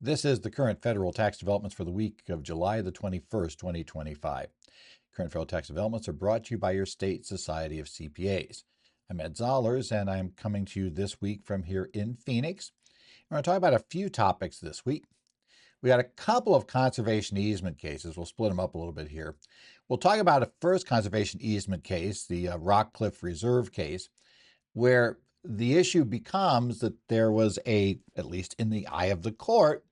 This is the current federal tax developments for the week of July the 21st, 2025. Current federal tax developments are brought to you by your state society of CPAs. I'm Ed Zollers, and I'm coming to you this week from here in Phoenix. We're going to talk about a few topics this week. We got a couple of conservation easement cases. We'll split them up a little bit here. We'll talk about a first conservation easement case, the Rock Cliff Reserve case, where the issue becomes that there was at least in the eye of the court,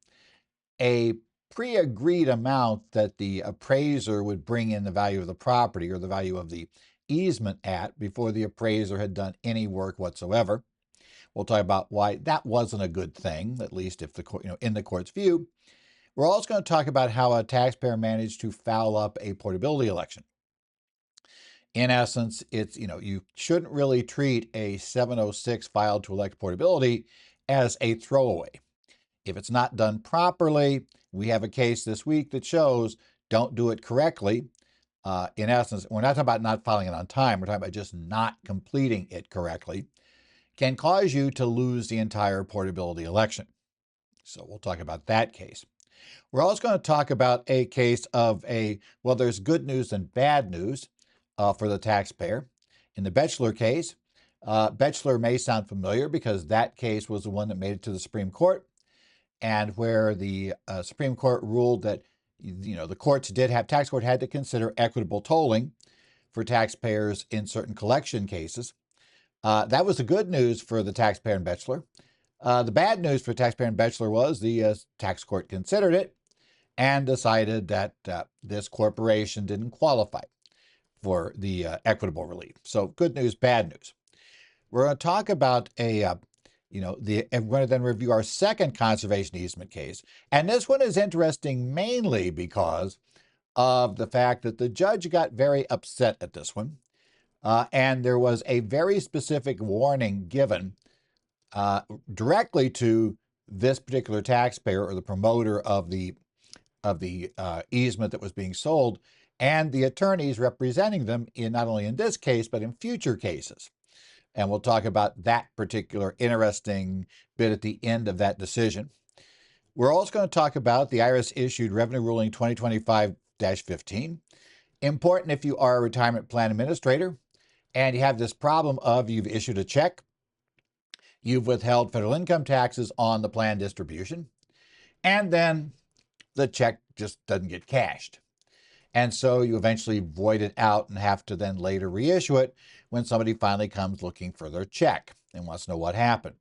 a pre-agreed amount that the appraiser would bring in the value of the property or the value of the easement at before the appraiser had done any work whatsoever. We'll talk about why that wasn't a good thing, at least if the court, in the court's view. We're also going to talk about how a taxpayer managed to foul up a portability election. In essence, it's, you shouldn't really treat a 706 filed to elect portability as a throwaway. If it's not done properly, we have a case this week that shows don't do it correctly. In essence, we're not talking about not filing it on time. We're talking about just not completing it correctly. Can cause you to lose the entire portability election. So we'll talk about that case. We're also going to talk about a case of there's good news and bad news for the taxpayer. In the Boechler case, Boechler may sound familiar because that case was the one that made it to the Supreme Court, and where the Supreme Court ruled that the tax court had to consider equitable tolling for taxpayers in certain collection cases. That was the good news for the taxpayer in Boechler. The bad news for taxpayer in Boechler was the tax court considered it and decided that this corporation didn't qualify for the equitable relief. So good news, bad news. We're going to talk about and we're going to then review our second conservation easement case. And this one is interesting mainly because of the fact that the judge got very upset at this one. And there was a very specific warning given directly to this particular taxpayer or the promoter of the easement that was being sold and the attorneys representing them not only in this case, but in future cases. And we'll talk about that particular interesting bit at the end of that decision. We're also going to talk about the IRS issued Revenue Ruling 2025-15. Important if you are a retirement plan administrator and you have this problem of you've issued a check, you've withheld federal income taxes on the plan distribution, and then the check just doesn't get cashed. And so you eventually void it out and have to then later reissue it when somebody finally comes looking for their check and wants to know what happened.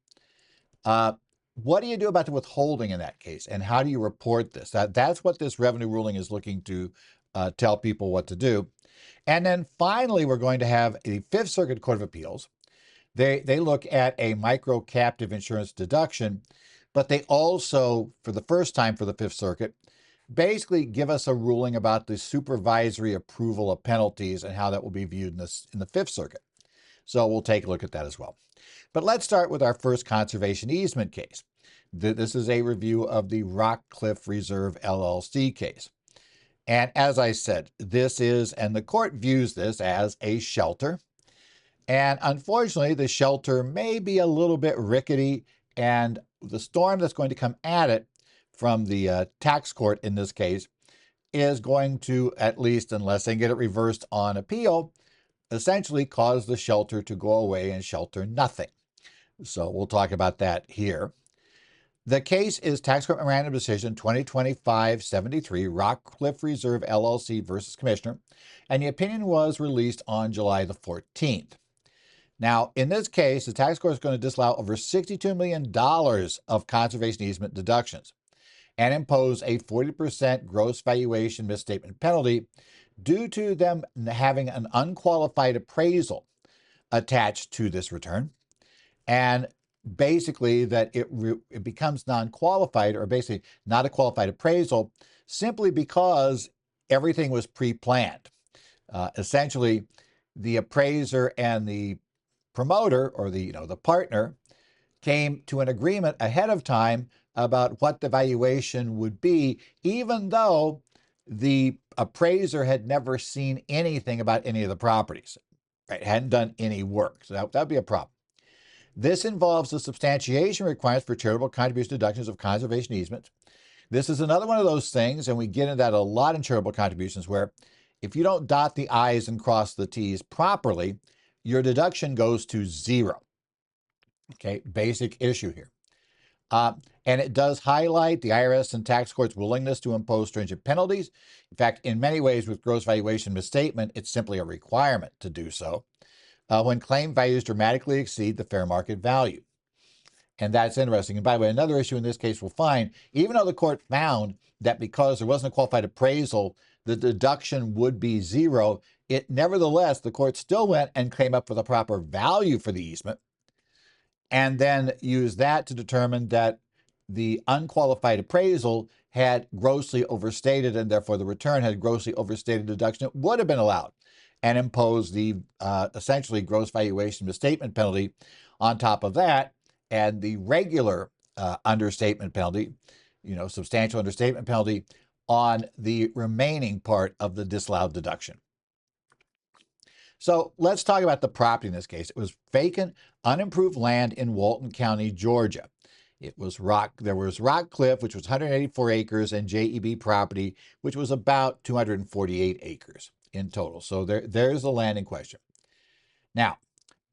What do you do about the withholding in that case? And how do you report this? That's what this revenue ruling is looking to tell people what to do. And then finally, we're going to have the Fifth Circuit Court of Appeals. They look at a micro captive insurance deduction, but they also, for the first time for the Fifth Circuit, basically give us a ruling about the supervisory approval of penalties and how that will be viewed in the Fifth Circuit. So we'll take a look at that as well. But let's start with our first conservation easement case. This is a review of the Rock Cliff Reserve LLC case. And as I said, and the court views this as a shelter. And unfortunately, the shelter may be a little bit rickety, and the storm that's going to come at it from the tax court in this case is going to, at least unless they get it reversed on appeal, essentially cause the shelter to go away and shelter nothing. So we'll talk about that here. The case is Tax Court Memorandum Decision 2025-73, Rock Cliff Reserve LLC versus Commissioner, and the opinion was released on July the 14th. Now, in this case, the tax court is going to disallow over $62 million of conservation easement deductions and impose a 40% gross valuation misstatement penalty due to them having an unqualified appraisal attached to this return. And basically that it becomes non-qualified, or basically not a qualified appraisal, simply because everything was pre-planned. Essentially, the appraiser and the promoter, or the partner, came to an agreement ahead of time about what the valuation would be, even though the appraiser had never seen anything about any of the properties, right? Hadn't done any work. So that'd be a problem. This involves the substantiation requirements for charitable contribution deductions of conservation easements. This is another one of those things, and we get into that a lot in charitable contributions, where if you don't dot the I's and cross the T's properly, your deduction goes to zero. Okay, basic issue here. And it does highlight the IRS and tax court's willingness to impose stringent penalties. In fact, in many ways with gross valuation misstatement, it's simply a requirement to do so when claim values dramatically exceed the fair market value. And that's interesting. And by the way, another issue in this case we'll find, even though the court found that because there wasn't a qualified appraisal, the deduction would be zero, it nevertheless, the court still went and came up with a proper value for the easement, and then used that to determine that the unqualified appraisal had grossly overstated, and therefore the return had grossly overstated deduction. It would have been allowed, and imposed the essentially gross valuation misstatement penalty on top of that, and the regular understatement penalty, substantial understatement penalty on the remaining part of the disallowed deduction. So let's talk about the property in this case. It was vacant, unimproved land in Walton County, Georgia. There was Rock Cliff, which was 184 acres, and JEB property, which was about 248 acres in total. So there's the land in question. Now,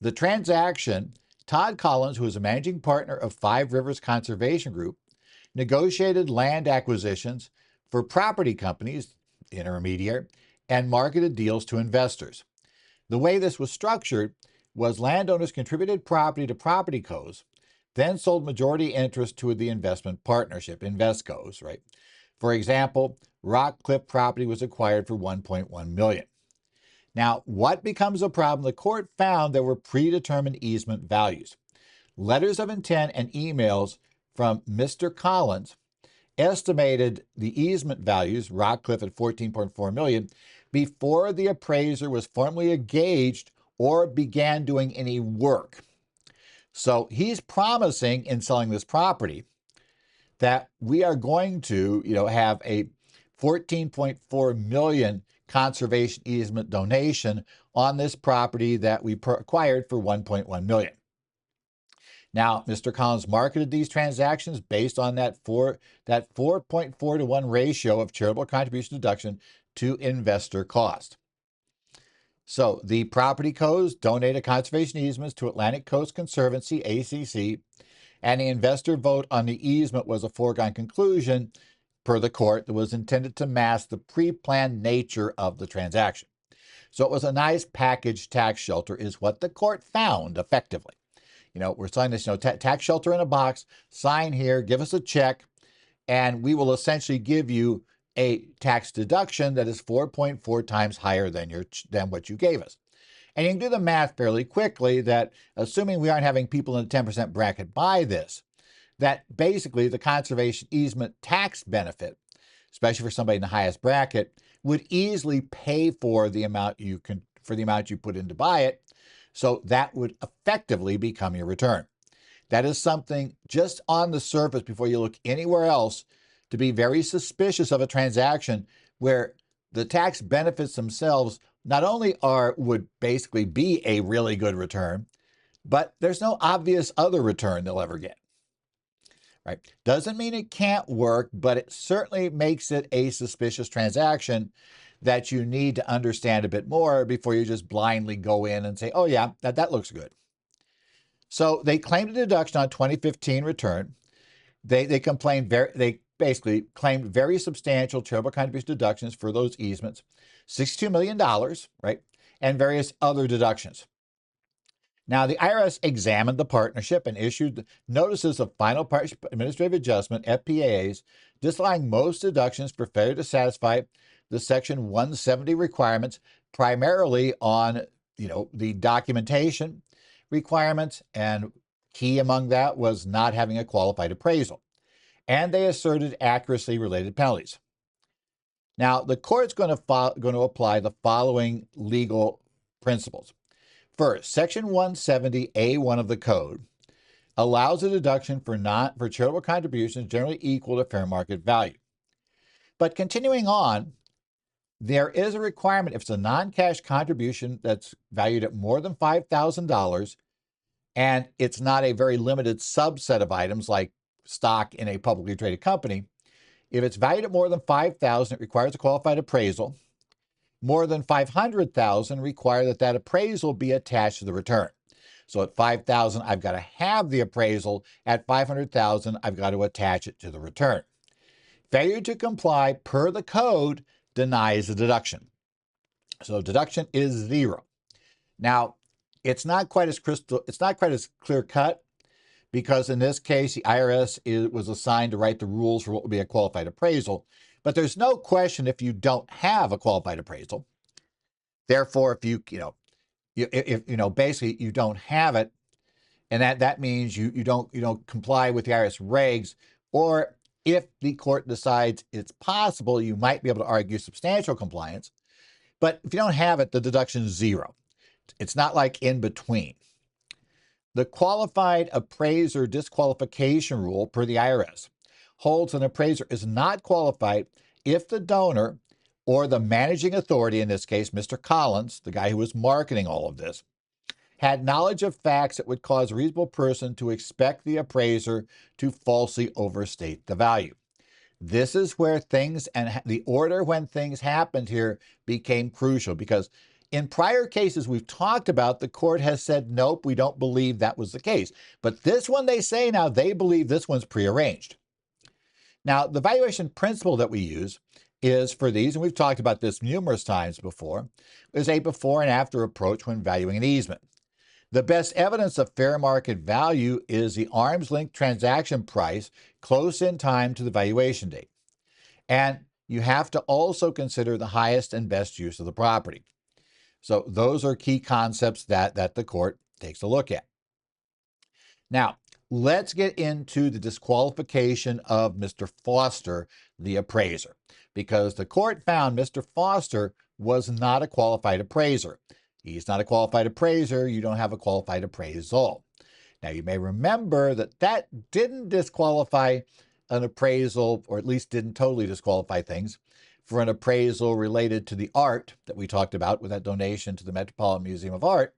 the transaction, Todd Collins, who is a managing partner of Five Rivers Conservation Group, negotiated land acquisitions for property companies, intermediary, and marketed deals to investors. The way this was structured was landowners contributed property to property co's, then sold majority interest to the investment partnership, investcos, right? For example, Rock Cliff property was acquired for $1.1 million. Now, what becomes a problem? The court found there were predetermined easement values. Letters of intent and emails from Mr. Collins estimated the easement values, Rock Cliff at $14.4 million, before the appraiser was formally engaged or began doing any work. So he's promising in selling this property that we are going to, have a $14.4 million conservation easement donation on this property that we acquired for $1.1 million. Now, Mr. Collins marketed these transactions based on that 4.4 to 1 ratio of charitable contribution deduction to investor cost. So the property co's donated conservation easements to Atlantic Coast Conservancy, ACC, and the investor vote on the easement was a foregone conclusion per the court that was intended to mask the pre-planned nature of the transaction. So it was a nice package tax shelter is what the court found effectively. We're selling this, tax shelter in a box, sign here, give us a check, and we will essentially give you a tax deduction that is 4.4 times higher than what you gave us. And you can do the math fairly quickly that assuming we aren't having people in the 10% bracket buy this, that basically the conservation easement tax benefit, especially for somebody in the highest bracket, would easily pay for the amount you put in to buy it. So that would effectively become your return. That is something just on the surface before you look anywhere else to be very suspicious of a transaction where the tax benefits themselves not only would basically be a really good return, but there's no obvious other return they'll ever get. Right? Doesn't mean it can't work, but it certainly makes it a suspicious transaction that you need to understand a bit more before you just blindly go in and say, oh yeah, that looks good. So they claimed a deduction on 2015 return. They basically claimed very substantial charitable contribution deductions for those easements, $62 million, right? And various other deductions. Now, the IRS examined the partnership and issued notices of final partnership administrative adjustment, FPAAs, disallowing most deductions for failure to satisfy the Section 170 requirements, primarily on, the documentation requirements, and key among that was not having a qualified appraisal. And they asserted accuracy-related penalties. Now, the court's going to apply the following legal principles. First, Section 170A1 of the Code allows a deduction for charitable contributions generally equal to fair market value. But continuing on, there is a requirement if it's a non-cash contribution that's valued at more than $5,000, and it's not a very limited subset of items like stock in a publicly traded company, if it's valued at more than $5,000, it requires a qualified appraisal. More than $500,000 require that that appraisal be attached to the return. So at $5,000, I've got to have the appraisal. At $500,000, I've got to attach it to the return. Failure to comply per the code denies the deduction. So deduction is 0. Now, it's not quite as clear cut, because in this case, the IRS was assigned to write the rules for what would be a qualified appraisal. But there's no question if you don't have a qualified appraisal. Therefore, if basically you don't have it, and that means you don't comply with the IRS regs, or if the court decides it's possible, you might be able to argue substantial compliance. But if you don't have it, the deduction is 0. It's not like in between. The qualified appraiser disqualification rule per the IRS holds an appraiser is not qualified if the donor or the managing authority, in this case, Mr. Collins, the guy who was marketing all of this, had knowledge of facts that would cause a reasonable person to expect the appraiser to falsely overstate the value. This is where things and the order when things happened here became crucial, because in prior cases we've talked about, the court has said, nope, we don't believe that was the case. But this one, they say now they believe this one's prearranged. Now, the valuation principle that we use is for these, and we've talked about this numerous times before, is a before and after approach when valuing an easement. The best evidence of fair market value is the arm's length transaction price close in time to the valuation date. And you have to also consider the highest and best use of the property. So those are key concepts that the court takes a look at. Now, let's get into the disqualification of Mr. Foster, the appraiser, because the court found Mr. Foster was not a qualified appraiser. He's not a qualified appraiser. You don't have a qualified appraisal. Now, you may remember that didn't disqualify an appraisal, or at least didn't totally disqualify things, for an appraisal related to the art that we talked about with that donation to the Metropolitan Museum of Art.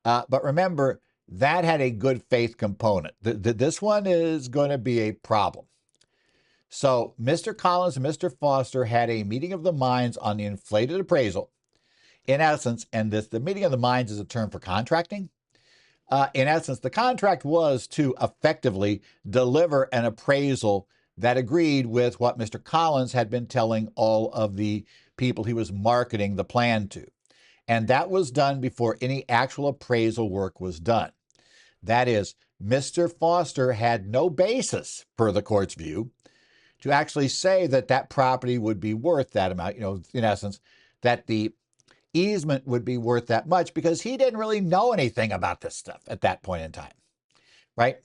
But remember, that had a good faith component. This one is going to be a problem. So Mr. Collins and Mr. Foster had a meeting of the minds on the inflated appraisal. In essence, and the meeting of the minds is a term for contracting. In essence, the contract was to effectively deliver an appraisal that agreed with what Mr. Collins had been telling all of the people he was marketing the plan to. And that was done before any actual appraisal work was done. That is, Mr. Foster had no basis, per the court's view, to actually say that that property would be worth that amount, in essence, that the easement would be worth that much, because he didn't really know anything about this stuff at that point in time, right?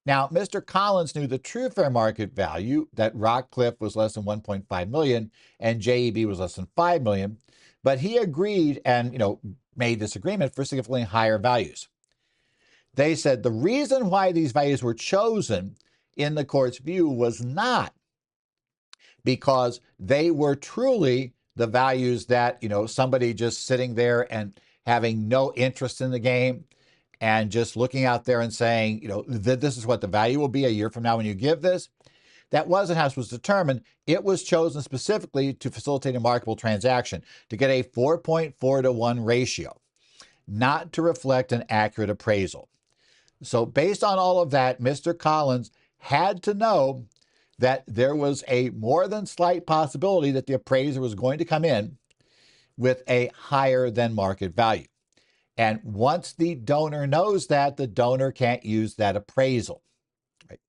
Now, Mr. Collins knew the true fair market value, that Rockcliffe was less than 1.5 million and JEB was less than 5 million, but he agreed and, made this agreement for significantly higher values. They said the reason why these values were chosen in the court's view was not because they were truly the values that, somebody just sitting there and having no interest in the game and just looking out there and saying, this is what the value will be a year from now when you give this. That wasn't how it was determined. It was chosen specifically to facilitate a marketable transaction, to get a 4.4 to 1 ratio, not to reflect an accurate appraisal. So based on all of that, Mr. Collins had to know that there was a more than slight possibility that the appraiser was going to come in with a higher than market value. And once the donor knows that, the donor can't use that appraisal. Right?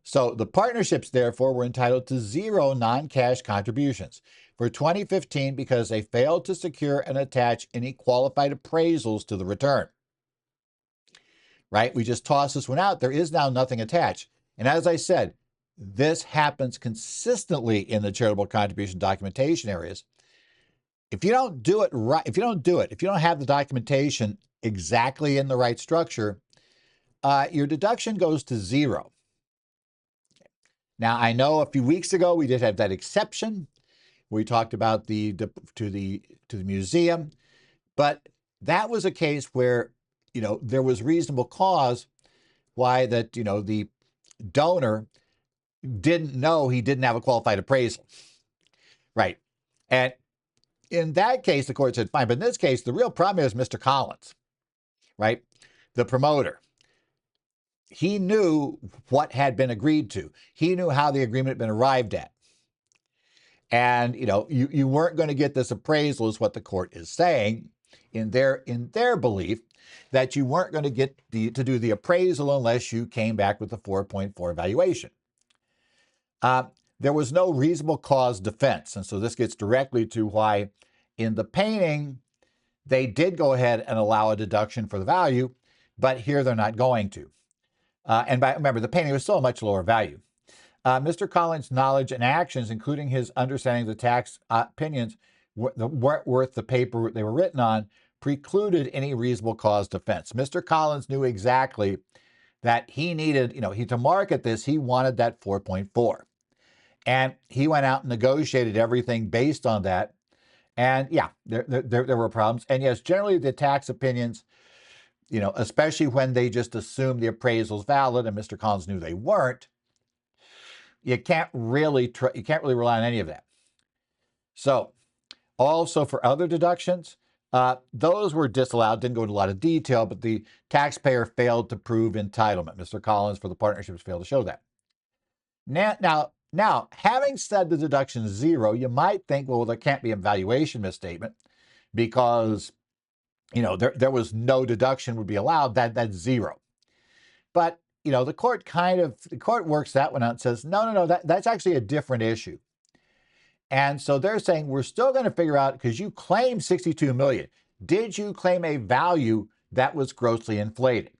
So the partnerships, therefore, were entitled to 0 non-cash contributions for 2015 because they failed to secure and attach any qualified appraisals to the return. Right? We just tossed this one out. There is now nothing attached. And as I said, this happens consistently in the charitable contribution documentation areas. If you don't do it right, if you don't have the documentation exactly in the right structure, your deduction goes to 0. Now, I know a few weeks ago we did have that exception. We talked about to the museum, but that was a case where there was reasonable cause why that, the donor didn't know he didn't have a qualified appraisal. Right. And in that case, the court said, fine. But in this case, the real problem is Mr. Collins, right? The promoter. He knew what had been agreed to. He knew how the agreement had been arrived at. And, you weren't going to get this appraisal is what the court is saying in their belief that you weren't going to get to do the appraisal unless you came back with a 4.4 valuation. There was no reasonable cause defense. And so this gets directly to why in the painting, they did go ahead and allow a deduction for the value, but here they're not going to. Remember, the painting was still a much lower value. Mr. Collins' knowledge and actions, including his understanding of the tax opinions, weren't worth the paper they were written on, precluded any reasonable cause defense. Mr. Collins knew exactly that he needed, to market this, he wanted that 4.4. And he went out and negotiated everything based on that. And yeah, there were problems. And yes, generally the tax opinions, especially when they just assume the appraisal's valid, and Mr. Collins knew they weren't, you can't really rely on any of that. So also for other deductions, those were disallowed, didn't go into a lot of detail, but the taxpayer failed to prove entitlement. Mr. Collins for the partnerships failed to show that. Now, having said the deduction is zero, you might think, well, there can't be a valuation misstatement because, there was no deduction would be allowed. That's zero. But, the court works that one out and says, no, that's actually a different issue. And so they're saying we're still going to figure out, because you claim $62 million. Did you claim a value that was grossly inflated?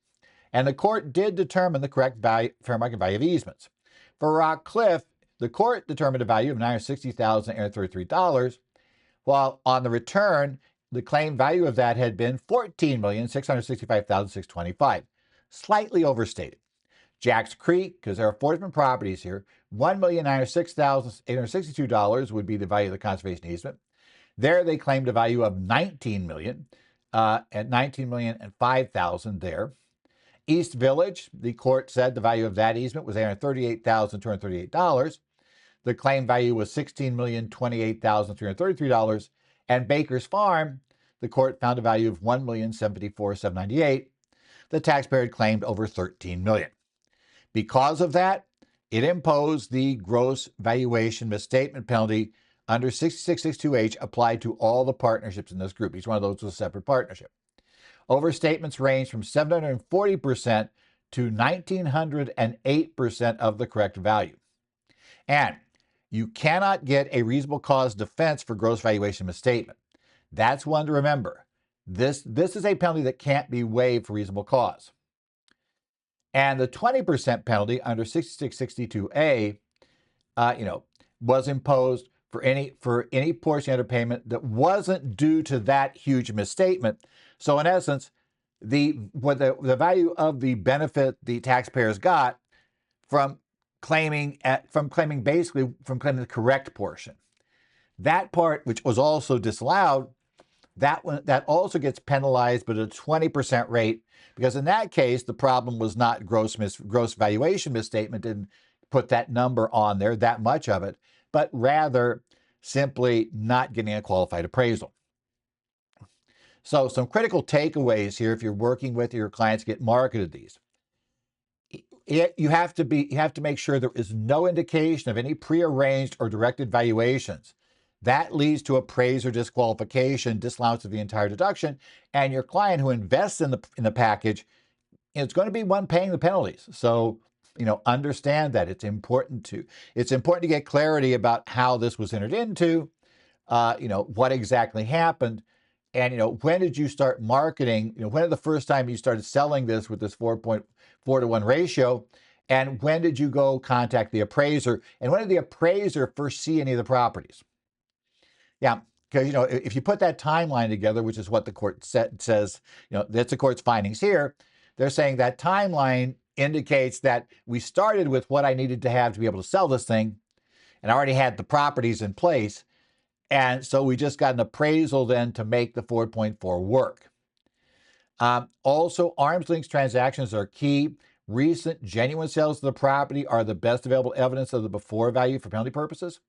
And the court did determine the correct fair market value of easements. For Rock Cliff, the court determined a value of $960,833, while on the return, the claim value of that had been $14,665,625, slightly overstated. Jack's Creek, because there are 4 different properties here, $1,906,862 would be the value of the conservation easement. There they claimed a value of $19 million, at $19,005,000 there. East Village, the court said the value of that easement was $838,238. The claim value was $16,028,333. And Baker's Farm, the court found a value of $1,074,798. The taxpayer had claimed over $13 million. Because of that, it imposed the gross valuation misstatement penalty under 6662H applied to all the partnerships in this group. Each one of those was a separate partnership. Overstatements range from 740% to 1,908% of the correct value. And you cannot get a reasonable cause defense for gross valuation misstatement. That's one to remember. This is a penalty that can't be waived for reasonable cause. And the 20% penalty under 6662A, was imposed for any portion of underpayment that wasn't due to that huge misstatement. So in essence, the value of the benefit the taxpayers got from claiming the correct portion. That part, which was also disallowed, that also gets penalized, but at a 20% rate, because in that case, the problem was not gross valuation misstatement, didn't put that number on there, that much of it, but rather simply not getting a qualified appraisal. So some critical takeaways here if you're working with your clients to get marketed these. You have to make sure there is no indication of any prearranged or directed valuations. That leads to appraiser disqualification, disallowance of the entire deduction, and your client who invests in the package is going to be one paying the penalties. So, understand that it's important to get clarity about how this was entered into, what exactly happened, and when did you start marketing? When did the first time you started selling this with this 4.4 to 1 ratio? And when did you go contact the appraiser? And when did the appraiser first see any of the properties? Yeah, because, if you put that timeline together, which is what the court says, that's the court's findings here, they're saying that timeline indicates that we started with what I needed to have to be able to sell this thing, and I already had the properties in place, and so we just got an appraisal then to make the 4.4 work. Also, arm's length transactions are key. Recent genuine sales of the property are the best available evidence of the before value for penalty purposes.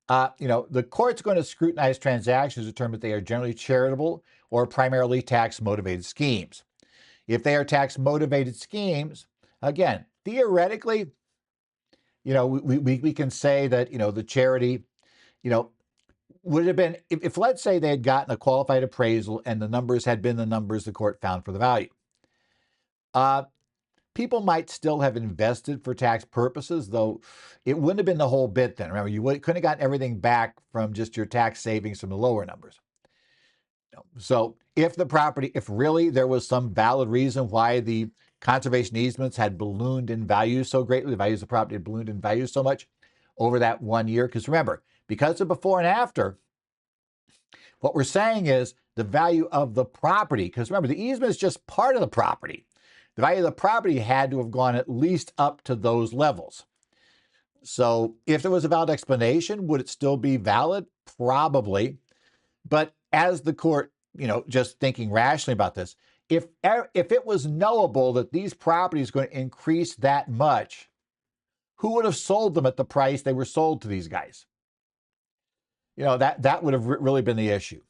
The court's going to scrutinize transactions to determine if they are generally charitable or primarily tax-motivated schemes. If they are tax-motivated schemes, again, theoretically, we can say that, the charity, would have been, if let's say they had gotten a qualified appraisal and the numbers had been the numbers the court found for the value. People might still have invested for tax purposes, though it wouldn't have been the whole bit then. Remember, you couldn't have gotten everything back from just your tax savings from the lower numbers. So if really there was some valid reason why the conservation easements had ballooned in value so greatly, the values of the property had ballooned in value so much over that 1 year, because remember, because of before and after, what we're saying is the value of the property, because remember, the easement is just part of the property. The value of the property had to have gone at least up to those levels. So if there was a valid explanation, would it still be valid? Probably. But as the court, just thinking rationally about this, if it was knowable that these properties are going to increase that much, who would have sold them at the price they were sold to these guys? That would have really been the issue.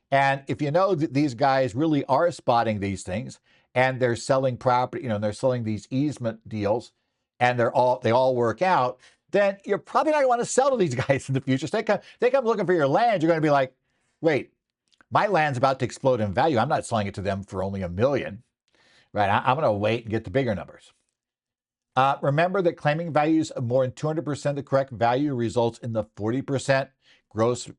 And if you know that these guys really are spotting these things and they're selling property, and they're selling these easement deals and they all work out, then you're probably not going to want to sell to these guys in the future. So they come looking for your land. You're going to be like, wait, my land's about to explode in value. I'm not selling it to them for only $1 million, right? I'm going to wait and get the bigger numbers. Remember that claiming values of more than 200% the correct value results in the 40% gross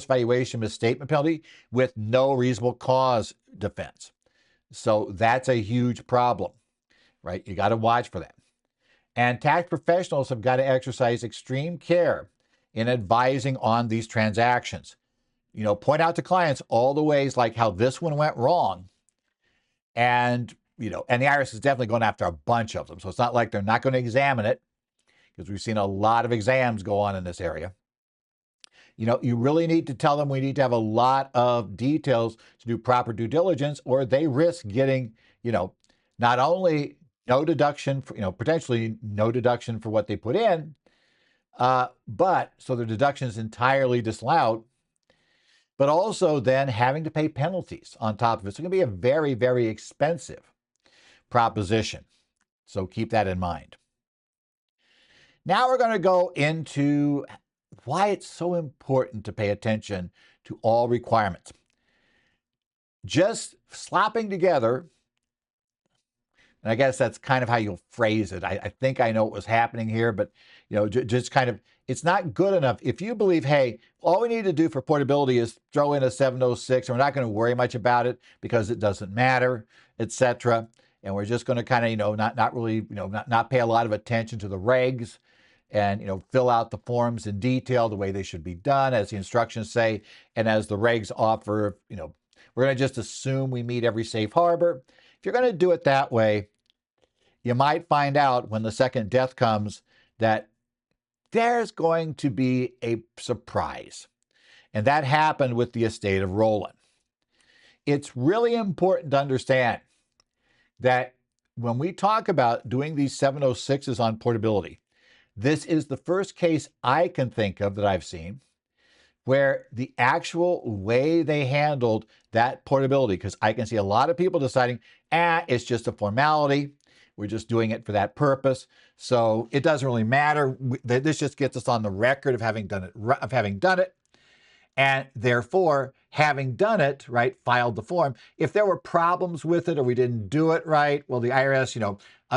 valuation misstatement penalty with no reasonable cause defense. So that's a huge problem, right? You got to watch for that. And tax professionals have got to exercise extreme care in advising on these transactions. Point out to clients all the ways like how this one went wrong. And, and the IRS is definitely going after a bunch of them. So it's not like they're not going to examine it, because we've seen a lot of exams go on in this area. You really need to tell them we need to have a lot of details to do proper due diligence, or they risk getting, not only no deduction, potentially no deduction for what they put in, but so their deduction is entirely disallowed, but also then having to pay penalties on top of it. So it's going to be a very, very expensive proposition. So keep that in mind. Now we're going to go into why it's so important to pay attention to all requirements. Just slapping together, and I guess that's kind of how you'll phrase it. I think I know what was happening here, but just kind of, it's not good enough. If you believe, hey, all we need to do for portability is throw in a 706, and we're not going to worry much about it because it doesn't matter, etc., and we're just going to kind of, not really, not pay a lot of attention to the regs, and fill out the forms in detail the way they should be done, as the instructions say, and as the regs offer. We're going to just assume we meet every safe harbor. If you're going to do it that way, you might find out when the second death comes that there's going to be a surprise. And that happened with the estate of Rowland. It's really important to understand that when we talk about doing these 706s on portability, this is the first case I can think of that I've seen where the actual way they handled that portability, because I can see a lot of people deciding, it's just a formality. We're just doing it for that purpose. So it doesn't really matter. This just gets us on the record of having done it. And therefore, having done it, right, filed the form. If there were problems with it or we didn't do it right, well, the IRS,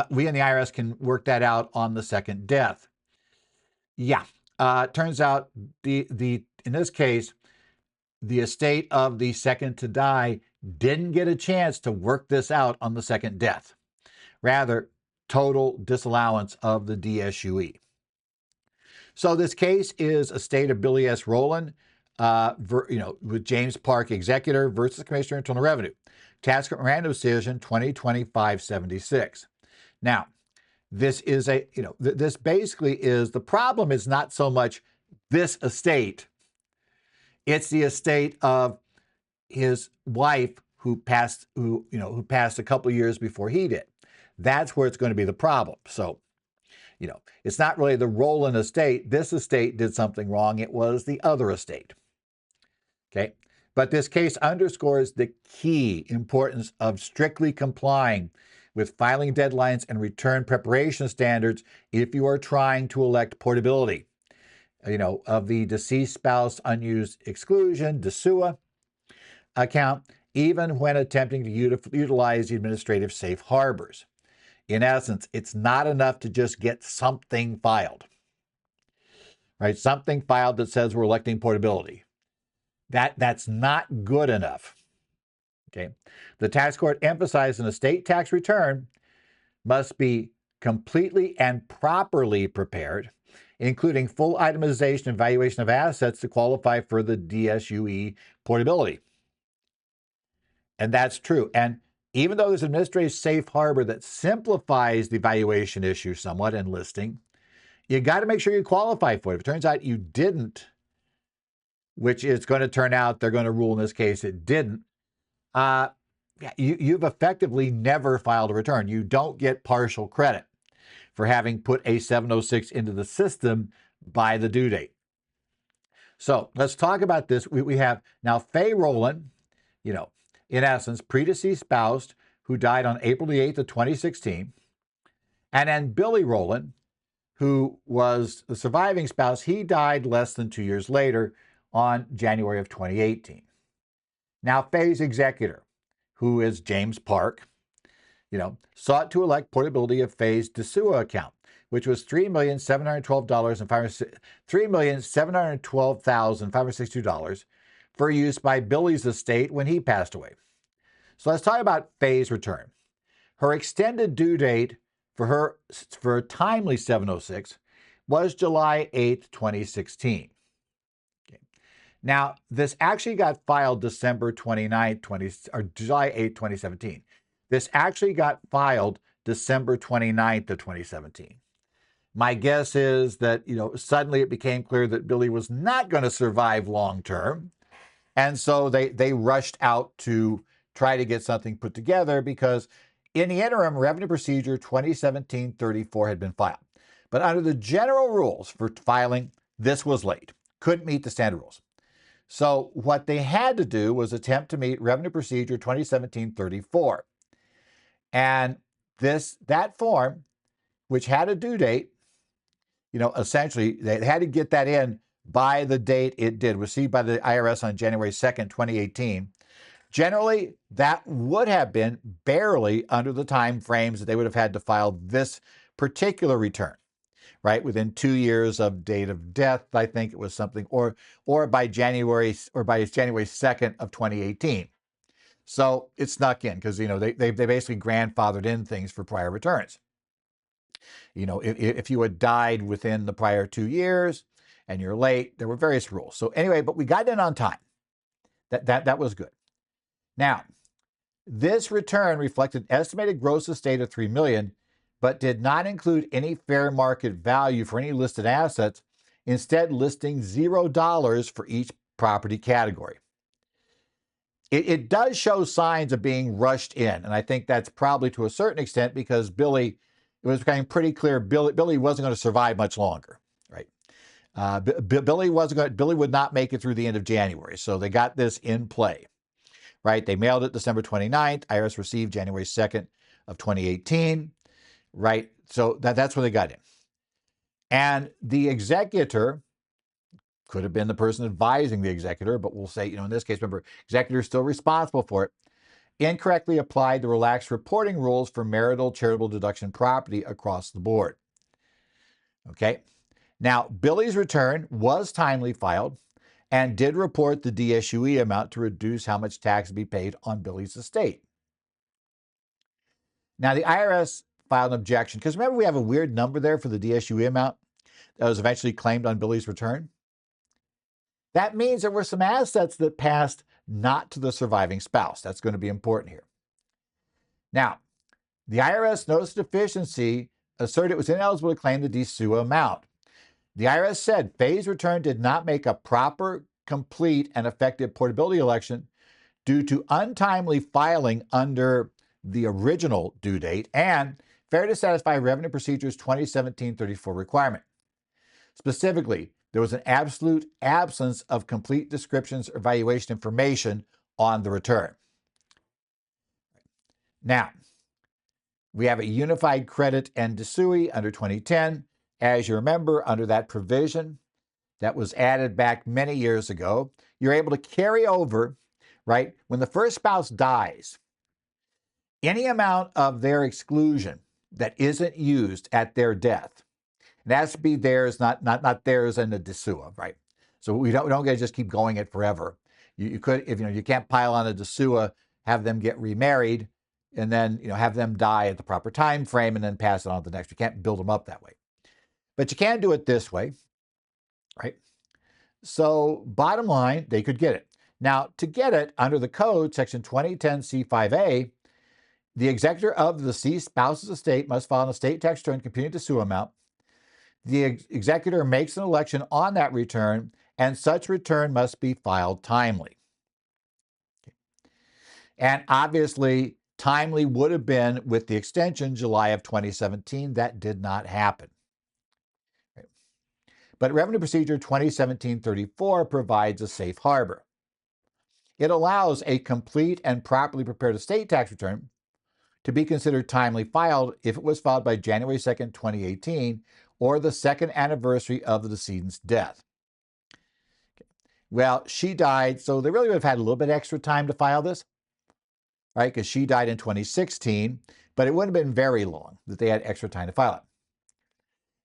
we in the IRS can work that out on the second death. Yeah, turns out in this case, the estate of the second to die didn't get a chance to work this out on the second death. Rather, total disallowance of the DSUE. So this case is estate of Billy S. Rowland, with James Park executor versus Commissioner of Internal Revenue. Task random decision 2025-76. Now, this is this basically is, the problem is not so much this estate, it's the estate of his wife who passed a couple of years before he did. That's where it's going to be the problem. So, it's not really the Rowland estate. This estate did something wrong. It was the other estate. Okay. But this case underscores the key importance of strictly complying with filing deadlines and return preparation standards if you are trying to elect portability, of the deceased spouse unused exclusion, DSUE account, even when attempting to utilize the administrative safe harbors. In essence, it's not enough to just get something filed, right? Something filed that says we're electing portability. That's not good enough. Okay. The tax court emphasized an estate tax return must be completely and properly prepared, including full itemization and valuation of assets to qualify for the DSUE portability. And that's true. And even though there's an administrative safe harbor that simplifies the valuation issue somewhat and listing, you got to make sure you qualify for it. If it turns out you didn't, which is going to turn out they're going to rule in this case it didn't, you've effectively never filed a return. You don't get partial credit for having put a 706 into the system by the due date. So let's talk about this. We have now Faye Rowland, in essence, predeceased spouse who died on April the 8th of 2016. And then Billy Rowland, who was the surviving spouse. He died less than 2 years later on January of 2018. Now Faye's executor, who is James Park, sought to elect portability of Faye's DSUE account, which was $3,712,562 for use by Billy's estate when he passed away. So let's talk about Faye's return. Her extended due date for a timely 706 was July 8, 2016. Okay. Now, this actually got filed December 29, July 8, 2017. This actually got filed December 29th of 2017. My guess is that, suddenly it became clear that Billy was not going to survive long term. And so they rushed out to try to get something put together because in the interim, Revenue Procedure 2017-34 had been filed. But under the general rules for filing, this was late. Couldn't meet the standard rules. So what they had to do was attempt to meet Revenue Procedure 2017-34. And that form, which had a due date, essentially they had to get that in by the date it did, received by the IRS on January 2nd, 2018. Generally, that would have been barely under the time frames that they would have had to file this particular return, right? Within 2 years of date of death, I think it was something, or by January 2nd of 2018. So it snuck in because, they basically grandfathered in things for prior returns. If you had died within the prior 2 years and you're late, there were various rules. So anyway, but we got in on time. That was good. Now, this return reflected estimated gross estate of $3 million, but did not include any fair market value for any listed assets, instead listing $0 for each property category. It does show signs of being rushed in, and I think that's probably to a certain extent because it was becoming pretty clear Billy wasn't going to survive much longer, right? Billy would not make it through the end of January, so they got this in play, right? They mailed it December 29th. IRS received January 2nd of 2018, right? So that's where they got in. And the executor could have been the person advising the executor, but we'll say, in this case, remember, executor is still responsible for it, incorrectly applied the relaxed reporting rules for marital charitable deduction property across the board. Okay. Now, Billy's return was timely filed and did report the DSUE amount to reduce how much tax would be paid on Billy's estate. Now, the IRS filed an objection because remember we have a weird number there for the DSUE amount that was eventually claimed on Billy's return. That means there were some assets that passed not to the surviving spouse. That's going to be important here. Now, the IRS notice of deficiency asserted it was ineligible to claim the DSUE amount. The IRS said Faye's return did not make a proper, complete, and effective portability election due to untimely filing under the original due date and failure to satisfy Revenue Procedures 2017-34 requirement. Specifically, there was an absolute absence of complete descriptions or valuation information on the return. Now, we have a unified credit and DSUE under 2010. As you remember, under that provision that was added back many years ago, you're able to carry over, right, when the first spouse dies, any amount of their exclusion that isn't used at their death. It has to be theirs, not theirs in the DSUE, right? So we don't get to just keep going it forever. You could, if you can't pile on a DSUE, have them get remarried, and then have them die at the proper time frame, and then pass it on to the next. You can't build them up that way, but you can do it this way, right? So bottom line, they could get it. Now, to get it under the code, section 2010C5A, the executor of the deceased spouse's estate must file an estate tax return computing DSUE amount. The executor makes an election on that return, and such return must be filed timely. And obviously, timely would have been with the extension July of 2017. That did not happen. But Revenue Procedure 2017-34 provides a safe harbor. It allows a complete and properly prepared estate tax return to be considered timely filed if it was filed by January 2nd, 2018, or the second anniversary of the decedent's death. Well, she died, so they really would have had a little bit extra time to file this, right? Because she died in 2016, but it wouldn't have been very long that they had extra time to file it.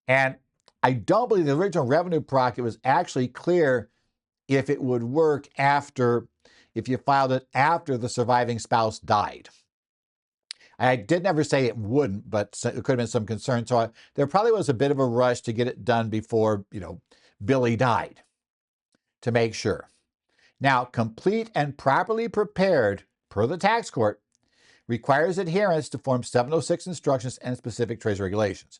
And I don't believe the original revenue proc, it was actually clear if it would work if you filed it after the surviving spouse died. I did never say it wouldn't, but it could have been some concern. So there probably was a bit of a rush to get it done before, Billy died, to make sure. Now, complete and properly prepared, per the tax court, requires adherence to Form 706 instructions and specific Treasury regulations.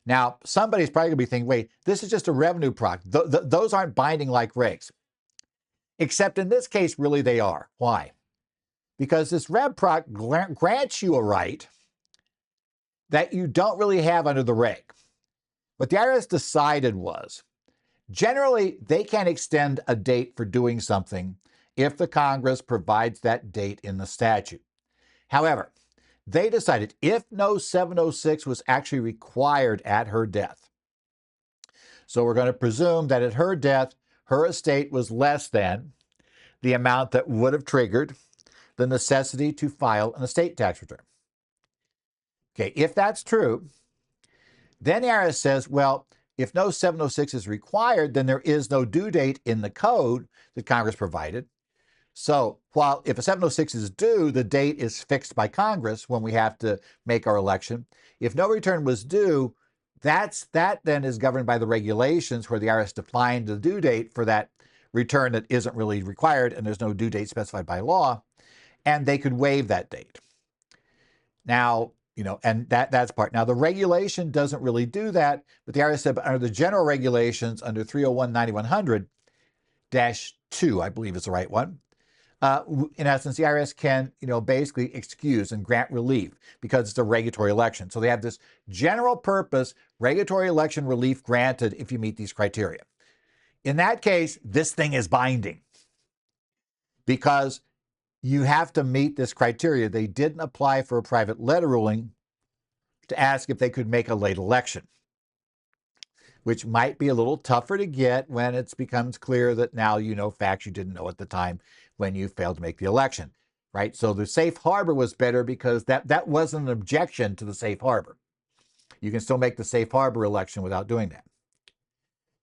Now, somebody's probably going to be thinking, wait, this is just a revenue proc. Those aren't binding like regs. Except in this case, really they are. Why? Because this Rev Proc grants you a right that you don't really have under the reg. What the IRS decided was, generally, they can extend a date for doing something if the Congress provides that date in the statute. However, they decided if no 706 was actually required at her death. So we're going to presume that at her death, her estate was less than the amount that would have triggered the necessity to file an estate tax return. Okay, if that's true, then the IRS says, well, if no 706 is required, then there is no due date in the code that Congress provided. So while if a 706 is due, the date is fixed by Congress when we have to make our election. If no return was due, that then is governed by the regulations where the IRS defined the due date for that return that isn't really required, and there's no due date specified by law, and they could waive that date. Now, and that's part. Now, the regulation doesn't really do that, but the IRS said under the general regulations under 301-9100-2, I believe is the right one, in essence, the IRS can, basically excuse and grant relief because it's a regulatory election. So they have this general purpose regulatory election relief granted if you meet these criteria. In that case, this thing is binding because you have to meet this criteria. They didn't apply for a private letter ruling to ask if they could make a late election, which might be a little tougher to get when it becomes clear that now you know facts you didn't know at the time when you failed to make the election, right? So the safe harbor was better because that wasn't an objection to the safe harbor. You can still make the safe harbor election without doing that.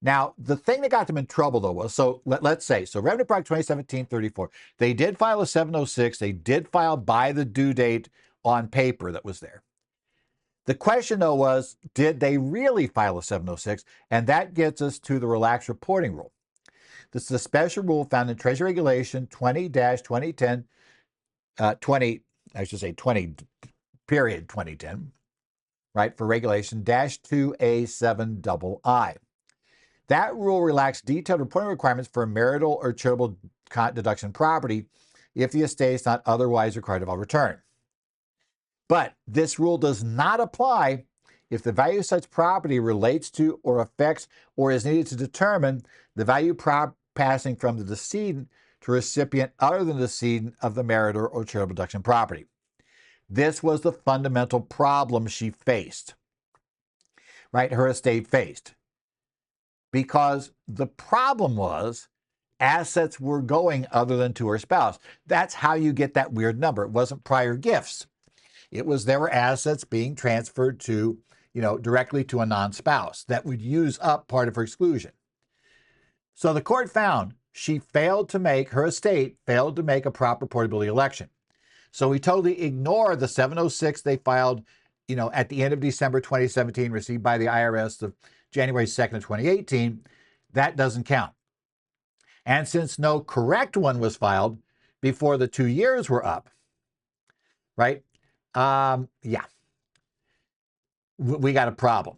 Now, the thing that got them in trouble, though, was, so let's say, Revenue Proc 2017-34, they did file a 706. They did file by the due date on paper that was there. The question, though, was, did they really file a 706? And that gets us to the relaxed reporting rule. This is a special rule found in Treasury Regulation 20-2010, 20-2010, right, for Regulation -2A7II. That rule relaxed detailed reporting requirements for marital or charitable deduction property if the estate is not otherwise required of a return. But this rule does not apply if the value of such property relates to or affects or is needed to determine the value passing from the decedent to a recipient other than the decedent of the marital or charitable deduction property. This was the fundamental problem she faced, right? Her estate faced. Because the problem was assets were going other than to her spouse. That's how you get that weird number. It wasn't prior gifts. It was there were assets being transferred to, directly to a non-spouse that would use up part of her exclusion. So the court found her estate failed to make a proper portability election. So we totally ignore the 706 they filed, at the end of December 2017, received by the IRS of January 2nd of 2018. That doesn't count. And since no correct one was filed before the 2 years were up, right? We got a problem.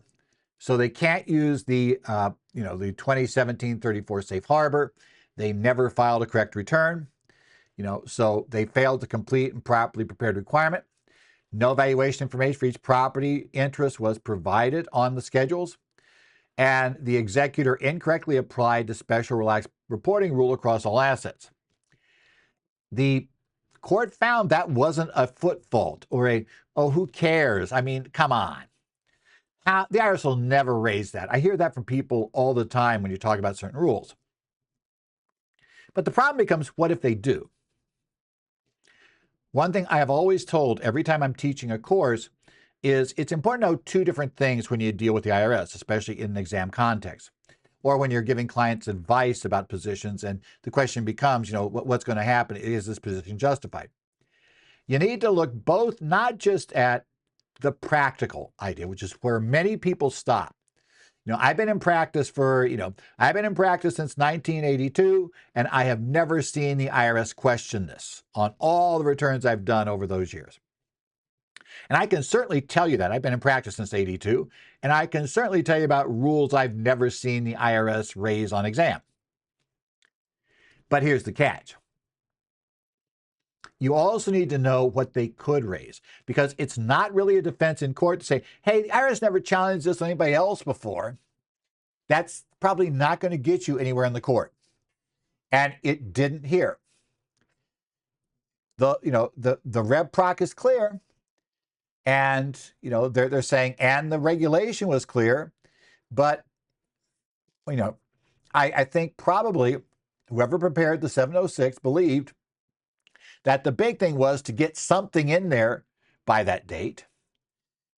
So they can't use the 2017 34 safe harbor. They never filed a correct return. So they failed to complete and properly prepared requirement. No valuation information for each property interest was provided on the schedules. And the executor incorrectly applied the special relaxed reporting rule across all assets. The court found that wasn't a foot fault or who cares? I mean, come on. The IRS will never raise that. I hear that from people all the time when you talk about certain rules. But the problem becomes, what if they do? One thing I have always told every time I'm teaching a course is it's important to know two different things when you deal with the IRS, especially in an exam context, or when you're giving clients advice about positions and the question becomes, what's going to happen? Is this position justified? You need to look both not just at the practical idea, which is where many people stop. I've been in practice since 1982, and I have never seen the IRS question this on all the returns I've done over those years. And I can certainly tell you that. I've been in practice since 82, and I can certainly tell you about rules I've never seen the IRS raise on exam. But here's the catch. You also need to know what they could raise, because it's not really a defense in court to say, hey, the IRS never challenged this on anybody else before. That's probably not going to get you anywhere in the court. And it didn't here. The Rev Proc is clear. And, they're saying, and the regulation was clear. But, I think probably whoever prepared the 706 believed that the big thing was to get something in there by that date.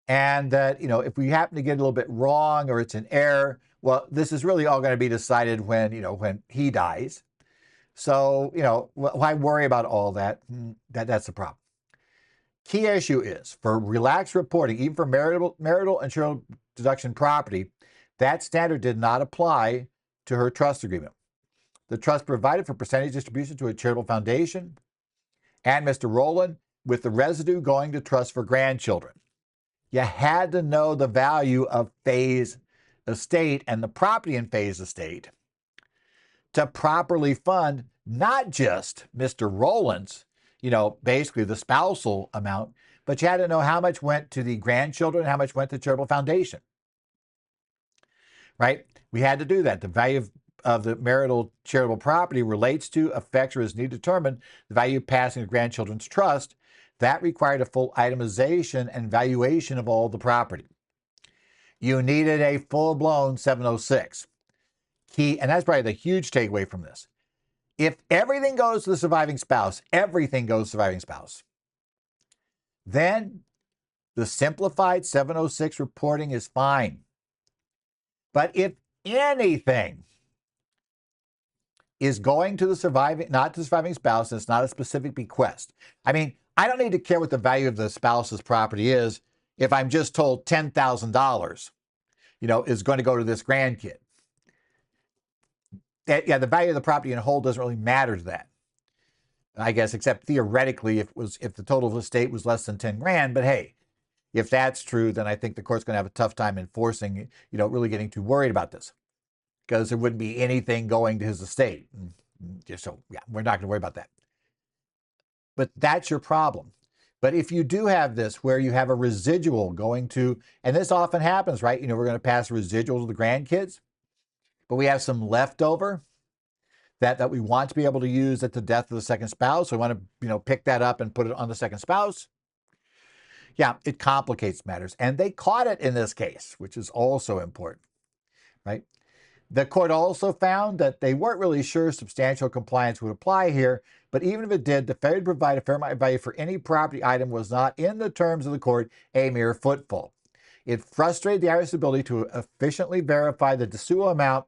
And that, if we happen to get a little bit wrong or it's an error, well, this is really all going to be decided when he dies. So, why worry about all that? That's the problem. Key issue is for relaxed reporting, even for marital and charitable deduction property, that standard did not apply to her trust agreement. The trust provided for percentage distribution to a charitable foundation and Mr. Rowland, with the residue going to trust for grandchildren. You had to know the value of Faye's estate and the property in Faye's estate to properly fund not just Mr. Rowland's, basically the spousal amount, but you had to know how much went to the grandchildren and how much went to the charitable foundation. Right? We had to do that. The value of the marital charitable property relates to, affects, or is needed to determine the value passing to grandchildren's trust. That required a full itemization and valuation of all the property. You needed a full-blown 706. Key, and that's probably the huge takeaway from this. If everything goes to the surviving spouse, then the simplified 706 reporting is fine. But if anything is going to not to the surviving spouse, and it's not a specific bequest. I mean, I don't need to care what the value of the spouse's property is if I'm just told $10,000, is going to go to this grandkid. The value of the property in whole doesn't really matter to that, I guess, except theoretically if the total estate was less than 10 grand. But hey, if that's true, then I think the court's going to have a tough time enforcing, really getting too worried about this, because there wouldn't be anything going to his estate. So yeah, we're not going to worry about that. but that's your problem. But if you do have this where you have a residual going to, and this often happens, right? We're going to pass residual to the grandkids, but we have some leftover that we want to be able to use at the death of the second spouse. So we want to, pick that up and put it on the second spouse. Yeah, it complicates matters. And they caught it in this case, which is also important, right? The court also found that they weren't really sure substantial compliance would apply here, but even if it did, the failure to provide a fair market value for any property item was not, in the terms of the court, a mere footfall. It frustrated the IRS ability to efficiently verify the DSUE amount.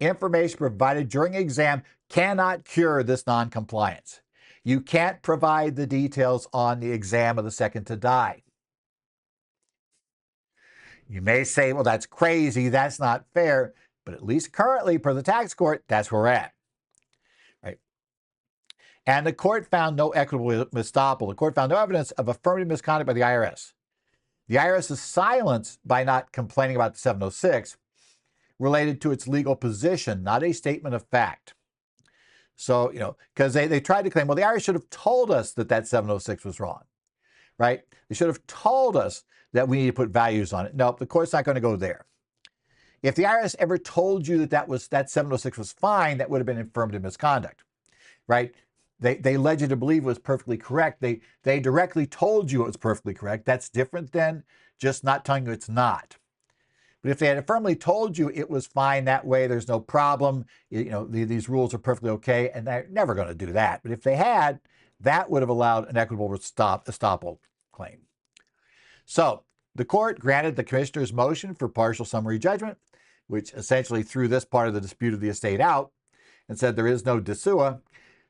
Information provided during exam cannot cure this noncompliance. You can't provide the details on the exam of the second to die. You may say, well, that's crazy, that's not fair, but at least currently, per the tax court, that's where we're at. Right? And the court found no equitable estoppel. The court found no evidence of affirmative misconduct by the IRS. The IRS's silence by not complaining about the 706 related to its legal position, not a statement of fact. So, because they tried to claim, well, the IRS should have told us that 706 was wrong, right? They should have told us that we need to put values on it. No, the court's not going to go there. If the IRS ever told you that 706 was fine, that would have been affirmative misconduct, right? They led you to believe it was perfectly correct. They directly told you it was perfectly correct. That's different than just not telling you it's not. But if they had firmly told you it was fine that way, there's no problem, these rules are perfectly okay, and they're never going to do that. But if they had, that would have allowed an equitable estoppel claim. So the court granted the commissioner's motion for partial summary judgment, which essentially threw this part of the dispute of the estate out and said there is no DSUE.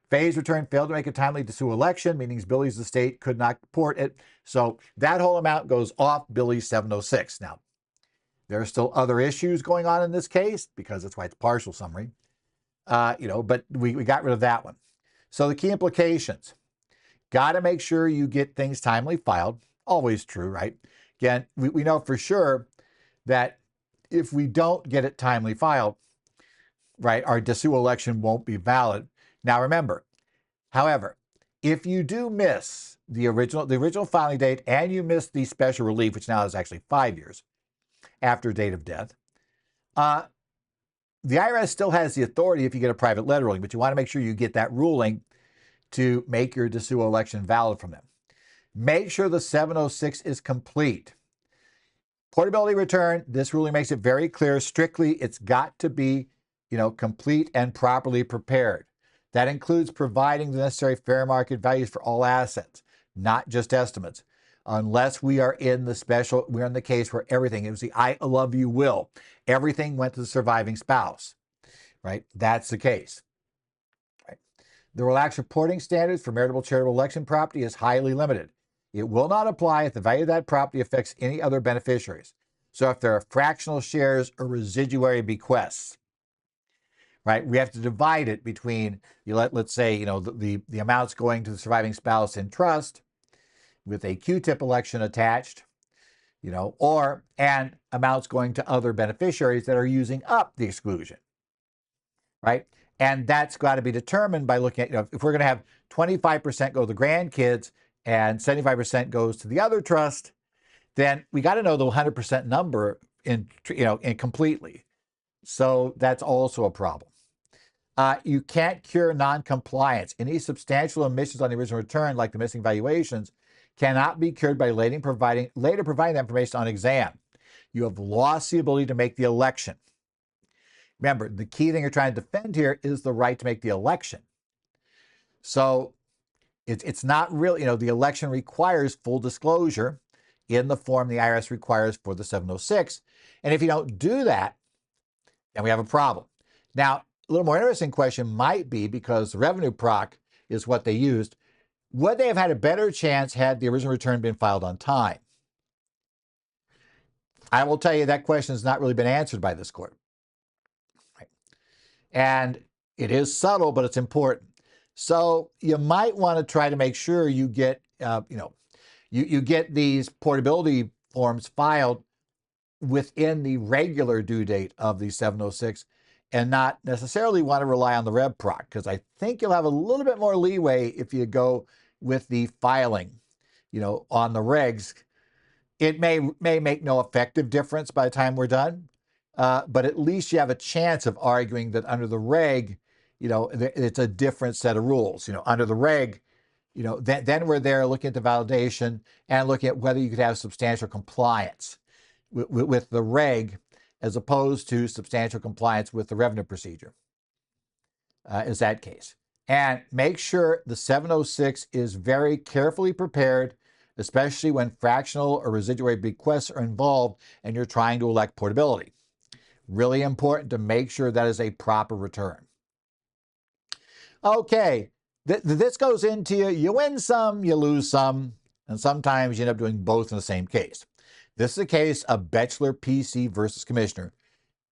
Faye's return failed to make a timely DSUE election, meaning Billy's estate could not port it. So that whole amount goes off Billy's 706. Now, there are still other issues going on in this case, because that's why it's partial summary, but we got rid of that one. So the key implications: got to make sure you get things timely filed. Always true, right? Again, we know for sure that if we don't get it timely filed, right, our DSUE election won't be valid. Now remember, however, if you do miss the original filing date and you miss the special relief, which now is actually 5 years after date of death, the IRS still has the authority if you get a private letter ruling, but you want to make sure you get that ruling to make your DSUE election valid from them. Make sure the 706 is complete. Portability return, this ruling makes it very clear, strictly, it's got to be, complete and properly prepared. That includes providing the necessary fair market values for all assets, not just estimates. Unless we're in the case where everything, it was the I love you will. Everything went to the surviving spouse, right? That's the case. Right? The relaxed reporting standards for meritable charitable election property is highly limited. It will not apply if the value of that property affects any other beneficiaries. So if there are fractional shares or residuary bequests, right? We have to divide it between, let's say, the amounts going to the surviving spouse in trust with a Q-tip election attached, and amounts going to other beneficiaries that are using up the exclusion, right? And that's got to be determined by looking at, if we're going to have 25% go to the grandkids and 75% goes to the other trust, then we got to know the 100% number in completely. So that's also a problem. You can't cure non-compliance. Any substantial omissions on the original return, like the missing valuations, cannot be cured by later providing the information on exam. You have lost the ability to make the election. Remember, the key thing you're trying to defend here is the right to make the election. So it's not really, the election requires full disclosure in the form the IRS requires for the 706. And if you don't do that, then we have a problem. Now, a little more interesting question might be, because the revenue proc is what they used, would they have had a better chance had the original return been filed on time? I will tell you that question has not really been answered by this court. Right. And it is subtle, but it's important. So you might want to try to make sure you get, you get these portability forms filed within the regular due date of the 706, and not necessarily want to rely on the rev proc, because I think you'll have a little bit more leeway if you go, with the filing, on the regs. It may make no effective difference by the time we're done, but at least you have a chance of arguing that under the reg, it's a different set of rules. Under the reg, then we're there looking at the validation and looking at whether you could have substantial compliance with the reg as opposed to substantial compliance with the revenue procedure, is that case. And make sure the 706 is very carefully prepared, especially when fractional or residuary bequests are involved and you're trying to elect portability. Really important to make sure that is a proper return. Okay, this goes into you win some, you lose some, and sometimes you end up doing both in the same case. This is a case of Boechler PC versus Commissioner.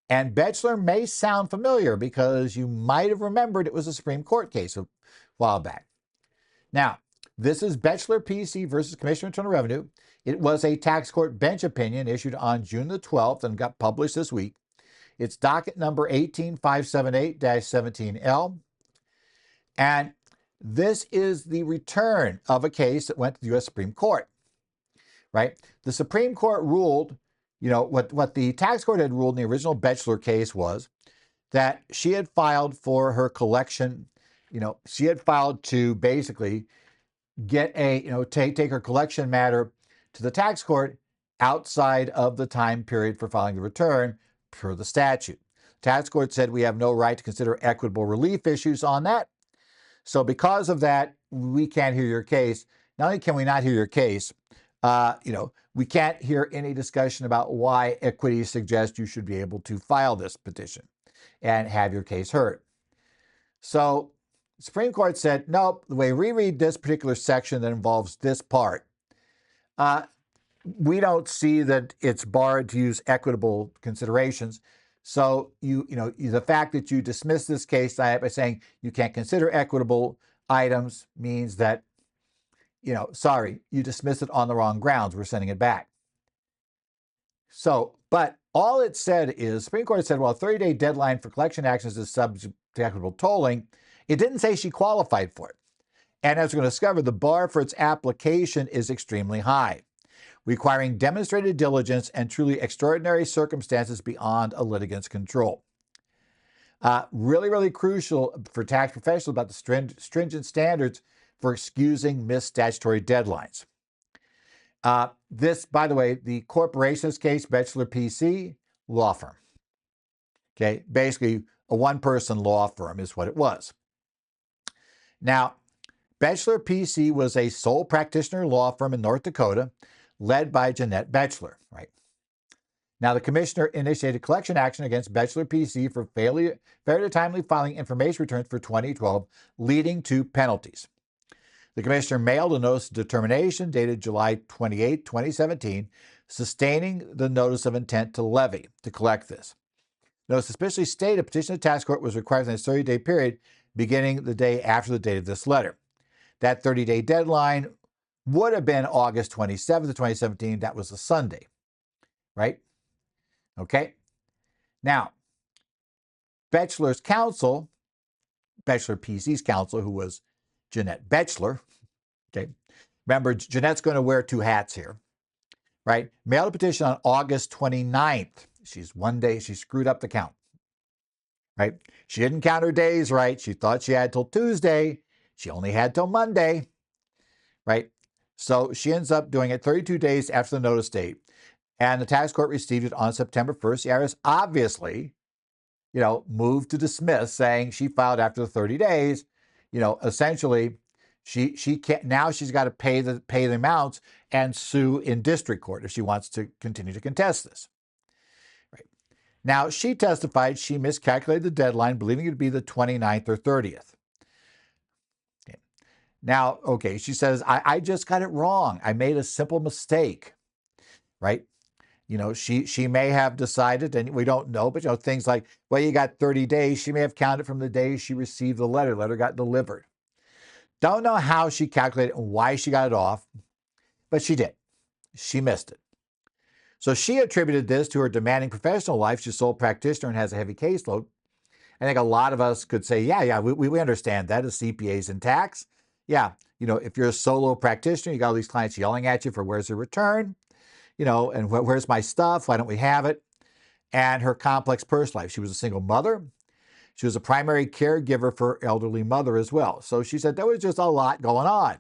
And Boechler may sound familiar because you might have remembered it was a Supreme Court case a while back. Now, this is Boechler PC versus Commissioner of Internal Revenue. It was a tax court bench opinion issued on June the 12th and got published this week. It's docket number 18578-17L. And this is the return of a case that went to the U.S. Supreme Court, right? The Supreme Court ruled, what the tax court had ruled in the original Boechler case was that she had filed for her collection, she had filed to basically get take her collection matter to the tax court outside of the time period for filing the return per the statute. Tax court said we have no right to consider equitable relief issues on that. So because of that, we can't hear your case. Not only can we not hear your case, we can't hear any discussion about why equity suggests you should be able to file this petition and have your case heard. So the Supreme Court said, nope, the way we read this particular section that involves this part, we don't see that it's barred to use equitable considerations. So the fact that you dismiss this case by saying you can't consider equitable items means that, sorry, you dismiss it on the wrong grounds. We're sending it back. So, but all it said is, Supreme Court said, well, a 30-day deadline for collection actions is subject to equitable tolling. It didn't say she qualified for it. And as we're going to discover, the bar for its application is extremely high, requiring demonstrated diligence and truly extraordinary circumstances beyond a litigant's control. Really, really crucial for tax professionals about the stringent standards for excusing missed statutory deadlines. This, by the way, the corporation's case, Boechler PC, law firm. Okay, basically a one-person law firm is what it was. Now, Boechler PC was a sole practitioner law firm in North Dakota, led by Jeanette Boechler, right? Now, the commissioner initiated collection action against Boechler PC for failure to timely filing information returns for 2012, leading to penalties. The commissioner mailed a notice of determination dated July 28, 2017, sustaining the notice of intent to levy to collect this. Notice especially stated petition to tax court was required within a 30-day period beginning the day after the date of this letter. That 30-day deadline would have been August 27th of 2017. That was a Sunday, right? Okay. Now, Boechler's counsel, Boechler PC's counsel, who was Jeanette Boechler, okay. Remember, Jeanette's going to wear two hats here, right? Mailed a petition on August 29th. She screwed up the count, right? She didn't count her days right. She thought she had till Tuesday. She only had till Monday, right? So she ends up doing it 32 days after the notice date. And the tax court received it on September 1st. The IRS obviously, moved to dismiss, saying she filed after the 30 days. Essentially, she can't, now she's got to pay the amounts and sue in district court if she wants to continue to contest this. Right. Now, she testified she miscalculated the deadline, believing it to be the 29th or 30th. Okay. Now, okay, she says, I just got it wrong. I made a simple mistake, right? She may have decided, and we don't know, but things like, well, you got 30 days. She may have counted from the day she received the letter. Letter got delivered. Don't know how she calculated and why she got it off, but she did. She missed it. So she attributed this to her demanding professional life. She's a sole practitioner and has a heavy caseload. I think a lot of us could say, yeah, we understand that as CPAs in tax. Yeah, if you're a solo practitioner, you got all these clients yelling at you for where's the return, and where's my stuff? Why don't we have it? And her complex personal life. She was a single mother. She was a primary caregiver for her elderly mother as well. So she said there was just a lot going on.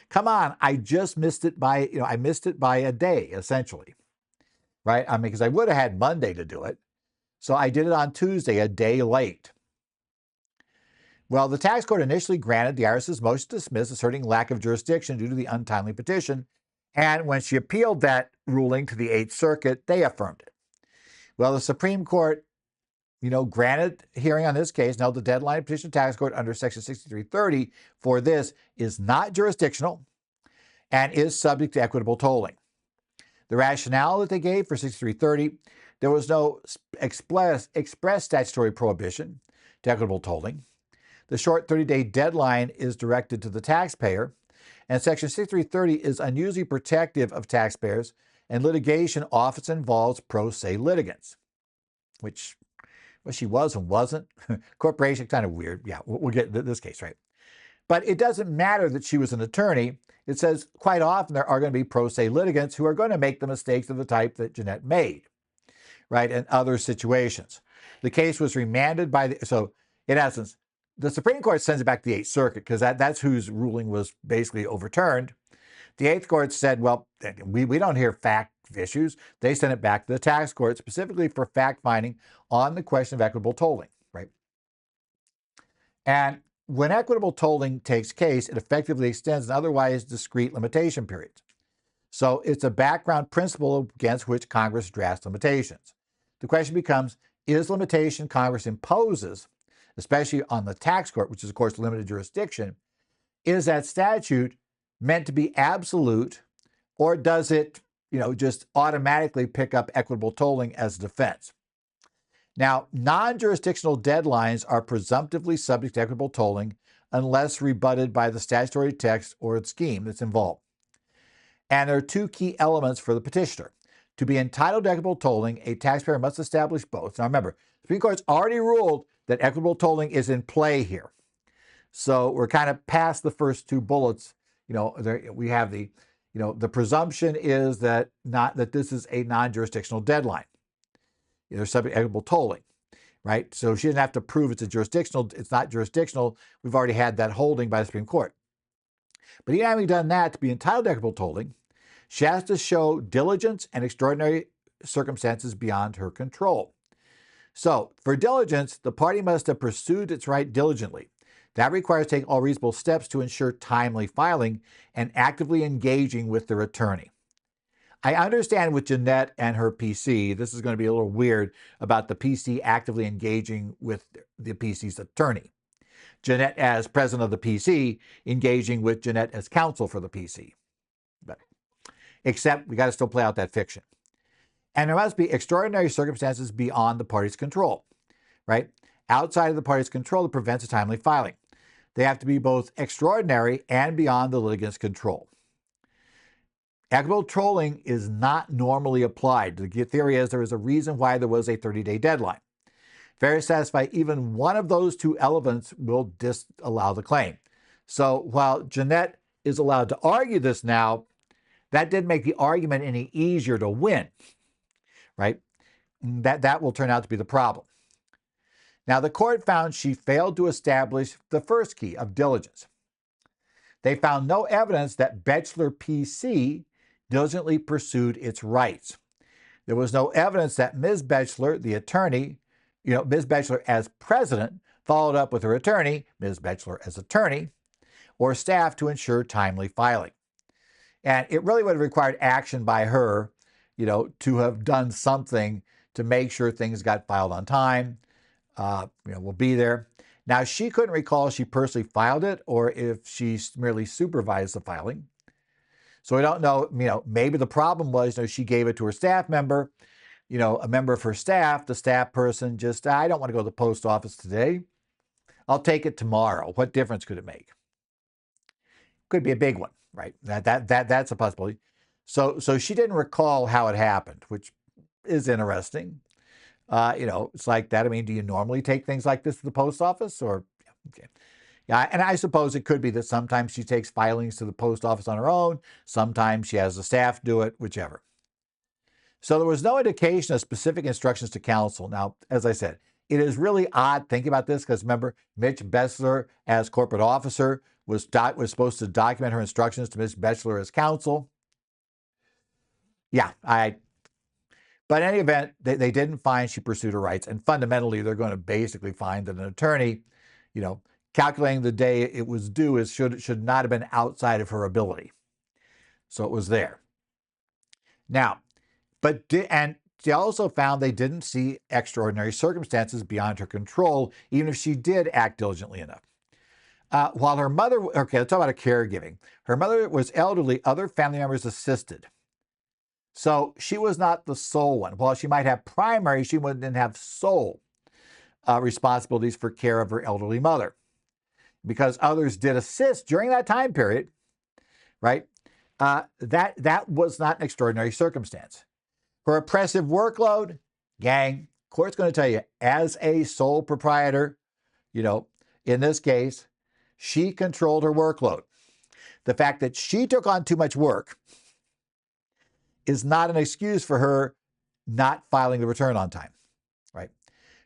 Come on, I just missed it by, I missed it by a day, essentially, right? I mean, because I would have had Monday to do it. So I did it on Tuesday, a day late. Well, the tax court initially granted the IRS's motion to dismiss, asserting lack of jurisdiction due to the untimely petition. And when she appealed that ruling to the Eighth Circuit, they affirmed it. Well, the Supreme Court, granted hearing on this case. Now, the deadline to petition tax court under Section 6330 for this is not jurisdictional and is subject to equitable tolling. The rationale that they gave for 6330, there was no express statutory prohibition to equitable tolling. The short 30-day deadline is directed to the taxpayer, and Section 6330 is unusually protective of taxpayers, and litigation often involves pro se litigants, which she was and wasn't. Corporation, kind of weird. Yeah, we'll get this case, right? But it doesn't matter that she was an attorney. It says quite often there are going to be pro se litigants who are going to make the mistakes of the type that Jeanette made, right, in other situations. The case was remanded so in essence, the Supreme Court sends it back to the Eighth Circuit because that's whose ruling was basically overturned. The Eighth Court said, well, we don't hear fact issues. They sent it back to the tax court specifically for fact-finding on the question of equitable tolling, right? And when equitable tolling takes case, it effectively extends an otherwise discrete limitation period. So it's a background principle against which Congress drafts limitations. The question becomes, is limitation Congress imposes, especially on the tax court, which is, of course, limited jurisdiction, is that statute meant to be absolute, or does it, just automatically pick up equitable tolling as a defense? Now, non-jurisdictional deadlines are presumptively subject to equitable tolling unless rebutted by the statutory text or its scheme that's involved. And there are two key elements for the petitioner. To be entitled to equitable tolling, a taxpayer must establish both. Now remember, the Supreme Court's already ruled that equitable tolling is in play here. So we're kind of past the first two bullets. We have the presumption is that this is a non-jurisdictional deadline. They're subject to equitable tolling, right? So she doesn't have to prove it's not jurisdictional. We've already had that holding by the Supreme Court. But even having done that, to be entitled to equitable tolling, she has to show diligence and extraordinary circumstances beyond her control. So for diligence, the party must have pursued its right diligently. That requires taking all reasonable steps to ensure timely filing and actively engaging with their attorney. I understand with Jeanette and her PC, this is going to be a little weird about the PC actively engaging with the PC's attorney. Jeanette as president of the PC engaging with Jeanette as counsel for the PC. But except we got to still play out that fiction. And there must be extraordinary circumstances beyond the party's control, right? Outside of the party's control that prevents a timely filing. They have to be both extraordinary and beyond the litigant's control. Equitable tolling is not normally applied. The theory is there is a reason why there was a 30-day deadline. Failure to satisfy even one of those two elements will disallow the claim. So while Jeanette is allowed to argue this now, that didn't make the argument any easier to win, right? That will turn out to be the problem. Now, the court found she failed to establish the first key of diligence. They found no evidence that Boechler PC diligently pursued its rights. There was no evidence that Ms. Boechler, the attorney, Ms. Boechler as president, followed up with her attorney, Ms. Boechler as attorney, or staff to ensure timely filing. And it really would have required action by her, to have done something to make sure things got filed on time. We'll be there. Now, she couldn't recall if she personally filed it or if she merely supervised the filing. So we don't know, maybe the problem was, she gave it to her staff member, a member of her staff, the staff person just, I don't want to go to the post office today. I'll take it tomorrow. What difference could it make? Could be a big one, right? That's a possibility. So she didn't recall how it happened, which is interesting. It's like that. I mean, do you normally take things like this to the post office or, okay. Yeah, and I suppose it could be that sometimes she takes filings to the post office on her own. Sometimes she has the staff do it, whichever. So there was no indication of specific instructions to counsel. Now, as I said, it is really odd thinking about this because remember, Mitch Boechler, as corporate officer, was supposed to document her instructions to Ms. Boechler as counsel. Yeah, but in any event, they didn't find she pursued her rights. And fundamentally, they're going to basically find that an attorney, calculating the day it was due should not have been outside of her ability. So it was there. Now, and she also found they didn't see extraordinary circumstances beyond her control, even if she did act diligently enough. While her mother, okay, let's talk about her caregiving. Her mother was elderly, other family members assisted. So she was not the sole one. While she might have primary, she didn't have sole responsibilities for care of her elderly mother. Because others did assist during that time period, right? That was not an extraordinary circumstance. Her oppressive workload, gang, court's going to tell you, as a sole proprietor, in this case, she controlled her workload. The fact that she took on too much work is not an excuse for her not filing the return on time, right?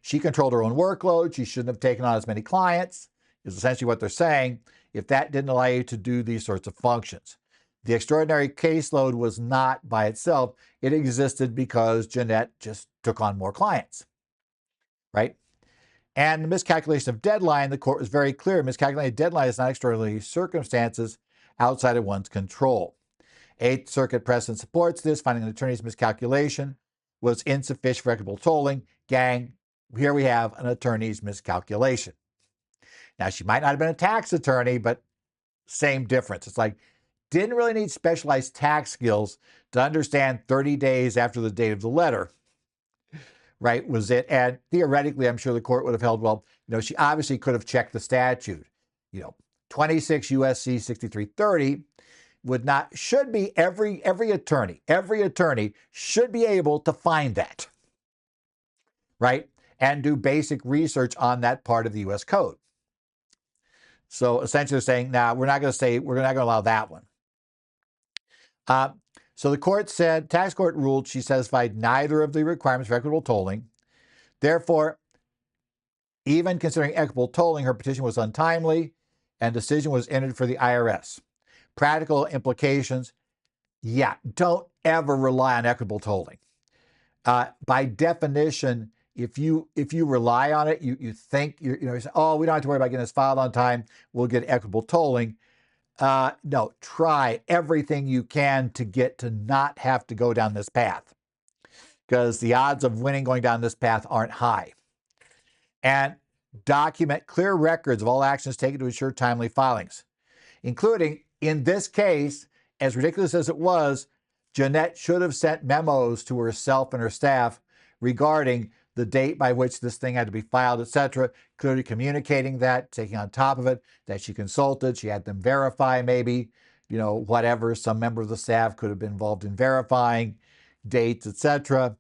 She controlled her own workload. She shouldn't have taken on as many clients, is essentially what they're saying, if that didn't allow you to do these sorts of functions. The extraordinary caseload was not by itself. It existed because Jeanette just took on more clients, right? And the miscalculation of deadline, the court was very clear. Miscalculating deadline is not extraordinary circumstances outside of one's control. Eighth Circuit precedent supports this, finding an attorney's miscalculation was insufficient for equitable tolling. Gang, here we have an attorney's miscalculation. Now, she might not have been a tax attorney, but same difference. It's like, didn't really need specialized tax skills to understand 30 days after the date of the letter, right, was it. And theoretically, I'm sure the court would have held, well, she obviously could have checked the statute. 26 USC 6330 should be every attorney should be able to find that, right, and do basic research on that part of the U.S. Code. So essentially saying, we're not going to allow that one. So the court said, tax court ruled she satisfied neither of the requirements for equitable tolling. Therefore, even considering equitable tolling, her petition was untimely and decision was entered for the IRS. Practical implications, don't ever rely on equitable tolling. By definition, if you rely on it, you think, you say, oh, we don't have to worry about getting this filed on time, we'll get equitable tolling. No, try everything you can to not have to go down this path, because the odds of winning going down this path aren't high. And document clear records of all actions taken to ensure timely filings, including, in this case, as ridiculous as it was, Jeanette should have sent memos to herself and her staff regarding the date by which this thing had to be filed, etc., clearly communicating that, taking on top of it, that she consulted, she had them verify maybe, whatever, some member of the staff could have been involved in verifying dates, etc.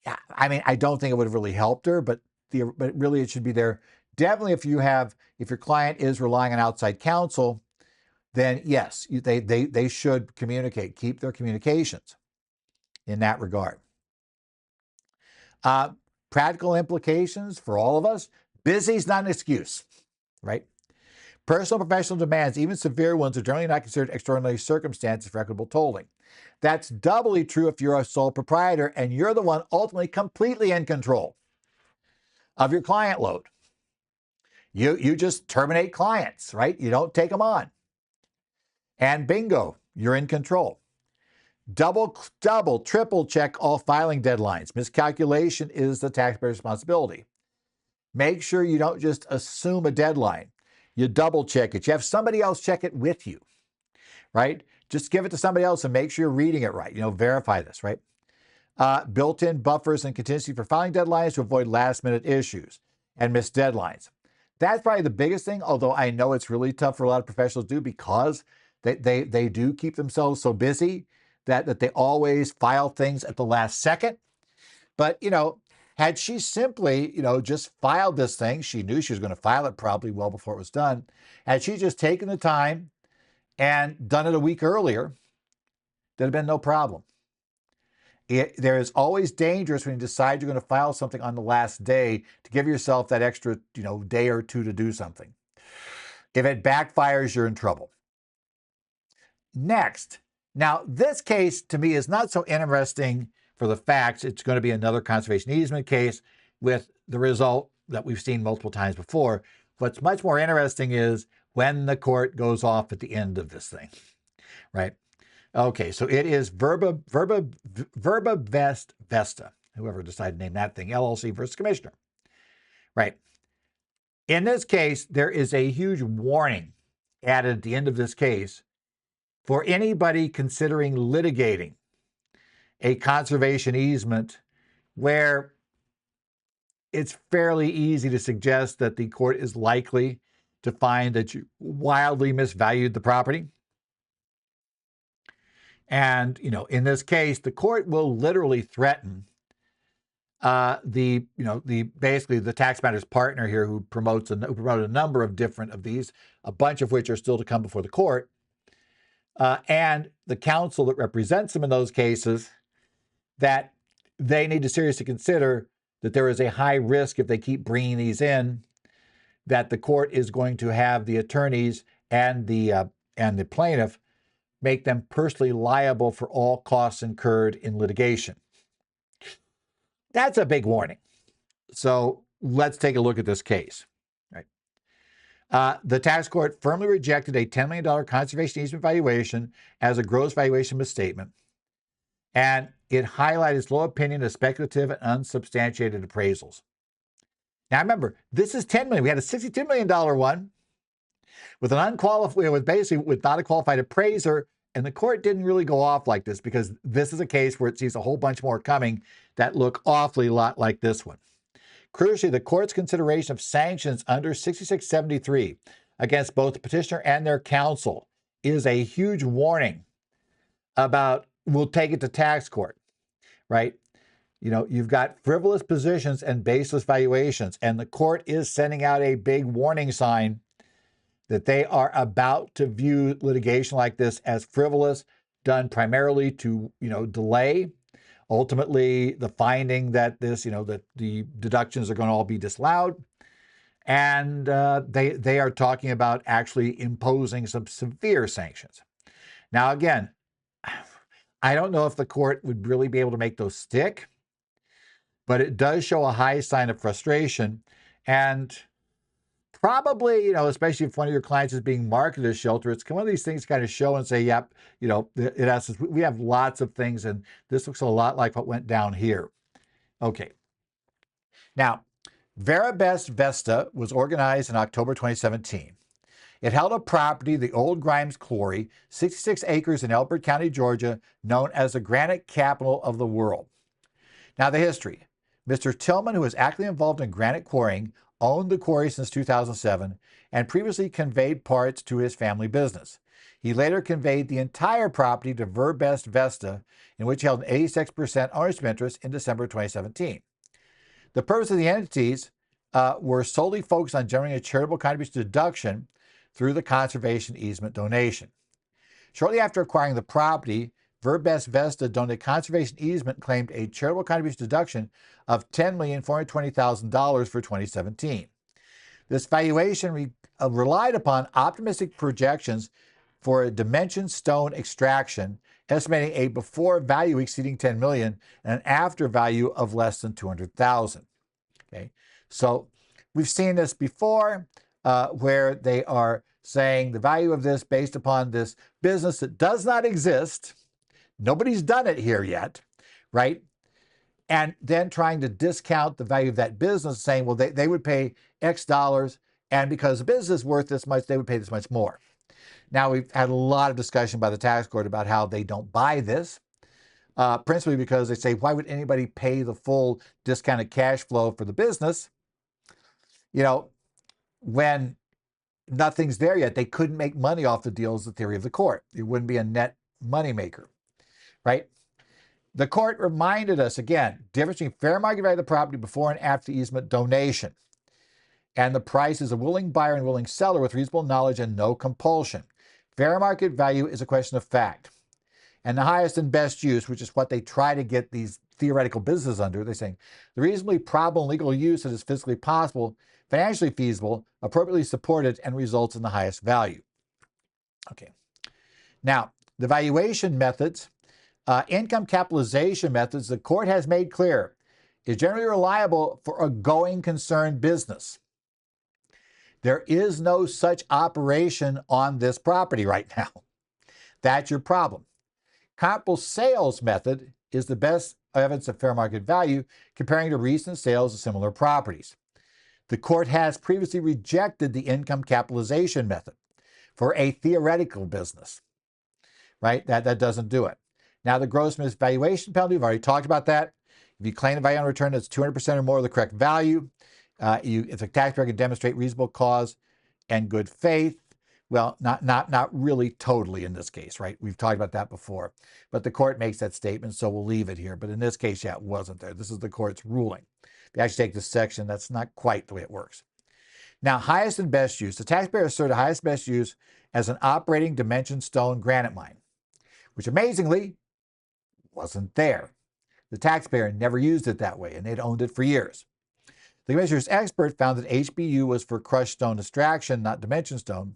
Yeah, I mean, I don't think it would have really helped her, but really it should be there. Definitely if your client is relying on outside counsel, then yes, they should communicate, keep their communications in that regard. Practical implications for all of us, busy is not an excuse, right? Personal and professional demands, even severe ones, are generally not considered extraordinary circumstances for equitable tolling. That's doubly true if you're a sole proprietor and you're the one ultimately completely in control of your client load. You just terminate clients, right? You don't take them on. And bingo, you're in control. Double, triple check all filing deadlines. Miscalculation is the taxpayer's responsibility. Make sure you don't just assume a deadline. You double check it. You have somebody else check it with you, right? Just give it to somebody else and make sure you're reading it right. Verify this, right? Built-in buffers and contingency for filing deadlines to avoid last-minute issues and missed deadlines. That's probably the biggest thing, although I know it's really tough for a lot of professionals to do because they do keep themselves so busy that they always file things at the last second. But, Had she simply, just filed this thing, she knew she was going to file it probably well before it was done. Had she just taken the time and done it a week earlier, there'd have been no problem. There is always dangerous when you decide you're going to file something on the last day to give yourself that extra, day or two to do something. If it backfires, you're in trouble. Next. Now, this case to me is not so interesting for the facts. It's going to be another conservation easement case with the result that we've seen multiple times before. What's much more interesting is when the court goes off at the end of this thing, right? Okay, so it is Veribest Vesta, whoever decided to name that thing, LLC versus Commissioner, right? In this case, there is a huge warning added at the end of this case for anybody considering litigating a conservation easement where it's fairly easy to suggest that the court is likely to find that you wildly misvalued the property. And, in this case, the court will literally threaten basically the tax matters partner here who promoted a number of different of these, a bunch of which are still to come before the court, and the counsel that represents them in those cases, that they need to seriously consider that there is a high risk if they keep bringing these in, that the court is going to have the attorneys and the plaintiff make them personally liable for all costs incurred in litigation. That's a big warning. So let's take a look at this case. Right. The tax court firmly rejected a $10 million conservation easement valuation as a gross valuation misstatement, and it highlighted its low opinion of speculative and unsubstantiated appraisals. Now remember, this is $10 million. We had a $62 million one with an unqualified, with not a qualified appraiser, and the court didn't really go off like this because this is a case where it sees a whole bunch more coming that look awfully lot like this one. Crucially, the court's consideration of sanctions under 6673 against both the petitioner and their counsel is a huge warning about, we'll take it to tax court, right? You've got frivolous positions and baseless valuations, and the court is sending out a big warning sign that they are about to view litigation like this as frivolous, done primarily to, delay ultimately the finding that that the deductions are going to all be disallowed. And they are talking about actually imposing some severe sanctions. Now, again, I don't know if the court would really be able to make those stick, but it does show a high sign of frustration. And probably, especially if one of your clients is being marketed as shelter, it's one of these things kind of show and say, yep, it has, we have lots of things, and this looks a lot like what went down here. Okay. Now, Veribest Vesta was organized in October 2017. It held a property, the Old Grimes Quarry, 66 acres in Elbert County, Georgia, known as the granite capital of the world. Now, the history. Mr. Tillman, who was actively involved in granite quarrying, owned the quarry since 2007 and previously conveyed parts to his family business. He later conveyed the entire property to Veribest Vesta, in which he held an 86% ownership interest in December 2017. The purpose of the entities were solely focused on generating a charitable contribution deduction through the conservation easement donation. Shortly after acquiring the property, Veribest Vesta donated conservation easement and claimed a charitable contribution deduction of $10,420,000 for 2017. This valuation relied upon optimistic projections for a dimension stone extraction, estimating a before value exceeding $10 million and an after value of less than $200,000. Okay, so we've seen this before, where they are saying the value of this based upon this business that does not exist. Nobody's done it here yet, right? And then trying to discount the value of that business, saying, well, they would pay X dollars, and because the business is worth this much, they would pay this much more. Now, we've had a lot of discussion by the tax court about how they don't buy this, principally because they say, why would anybody pay the full discounted cash flow for the business? When nothing's there yet, they couldn't make money off the deal is the theory of the court. It wouldn't be a net moneymaker, right? The court reminded us, again, difference between fair market value of the property before and after the easement donation. And the price is a willing buyer and willing seller with reasonable knowledge and no compulsion. Fair market value is a question of fact. And the highest and best use, which is what they try to get these theoretical businesses under, they're saying the reasonably probable legal use that is physically possible, financially feasible, appropriately supported, and results in the highest value. Okay. Now, the valuation methods, income capitalization methods, the court has made clear, is generally reliable for a going concern business. There is no such operation on this property right now. That's your problem. Comparable sales method is the best evidence of fair market value comparing to recent sales of similar properties. The court has previously rejected the income capitalization method for a theoretical business, right? That doesn't do it. Now, the gross misvaluation penalty, we've already talked about that. If you claim the value on return that's 200% or more of the correct value, if the taxpayer can demonstrate reasonable cause and good faith, well, not really totally in this case, right? We've talked about that before. But the court makes that statement, so we'll leave it here. But in this case, yeah, it wasn't there. This is the court's ruling. If you actually take this section, that's not quite the way it works. Now, highest and best use. The taxpayer asserted highest and best use as an operating dimension stone granite mine, which amazingly wasn't there. The taxpayer never used it that way, and they'd owned it for years. The commissioner's expert found that HBU was for crushed stone extraction, not dimension stone.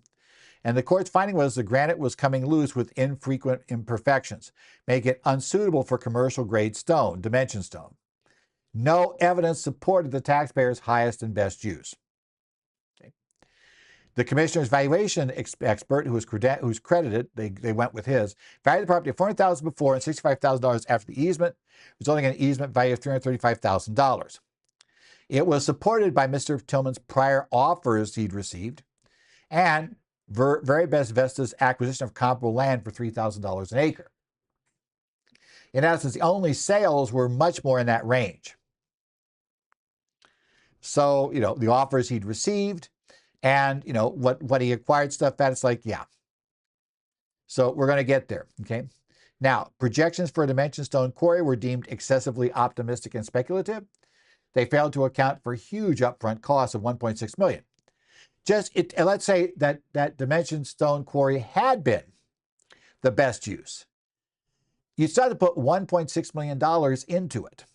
And the court's finding was the granite was coming loose with infrequent imperfections, making it unsuitable for commercial grade stone, dimension stone. No evidence supported the taxpayer's highest and best use. Okay. The commissioner's valuation expert, who's credited, they went with his, valued the property at $400,000 before and $65,000 after the easement, resulting in an easement value of $335,000. It was supported by Mr. Tillman's prior offers he'd received and Veribest Vesta's acquisition of comparable land for $3,000 an acre. In essence, the only sales were much more in that range. So, the offers he'd received and, what he acquired stuff at, it's like, yeah. So we're going to get there, okay? Now, projections for a dimension stone quarry were deemed excessively optimistic and speculative. They failed to account for huge upfront costs of $1.6 million. Let's say that dimension stone quarry had been the best use. You still had to put $1.6 million into it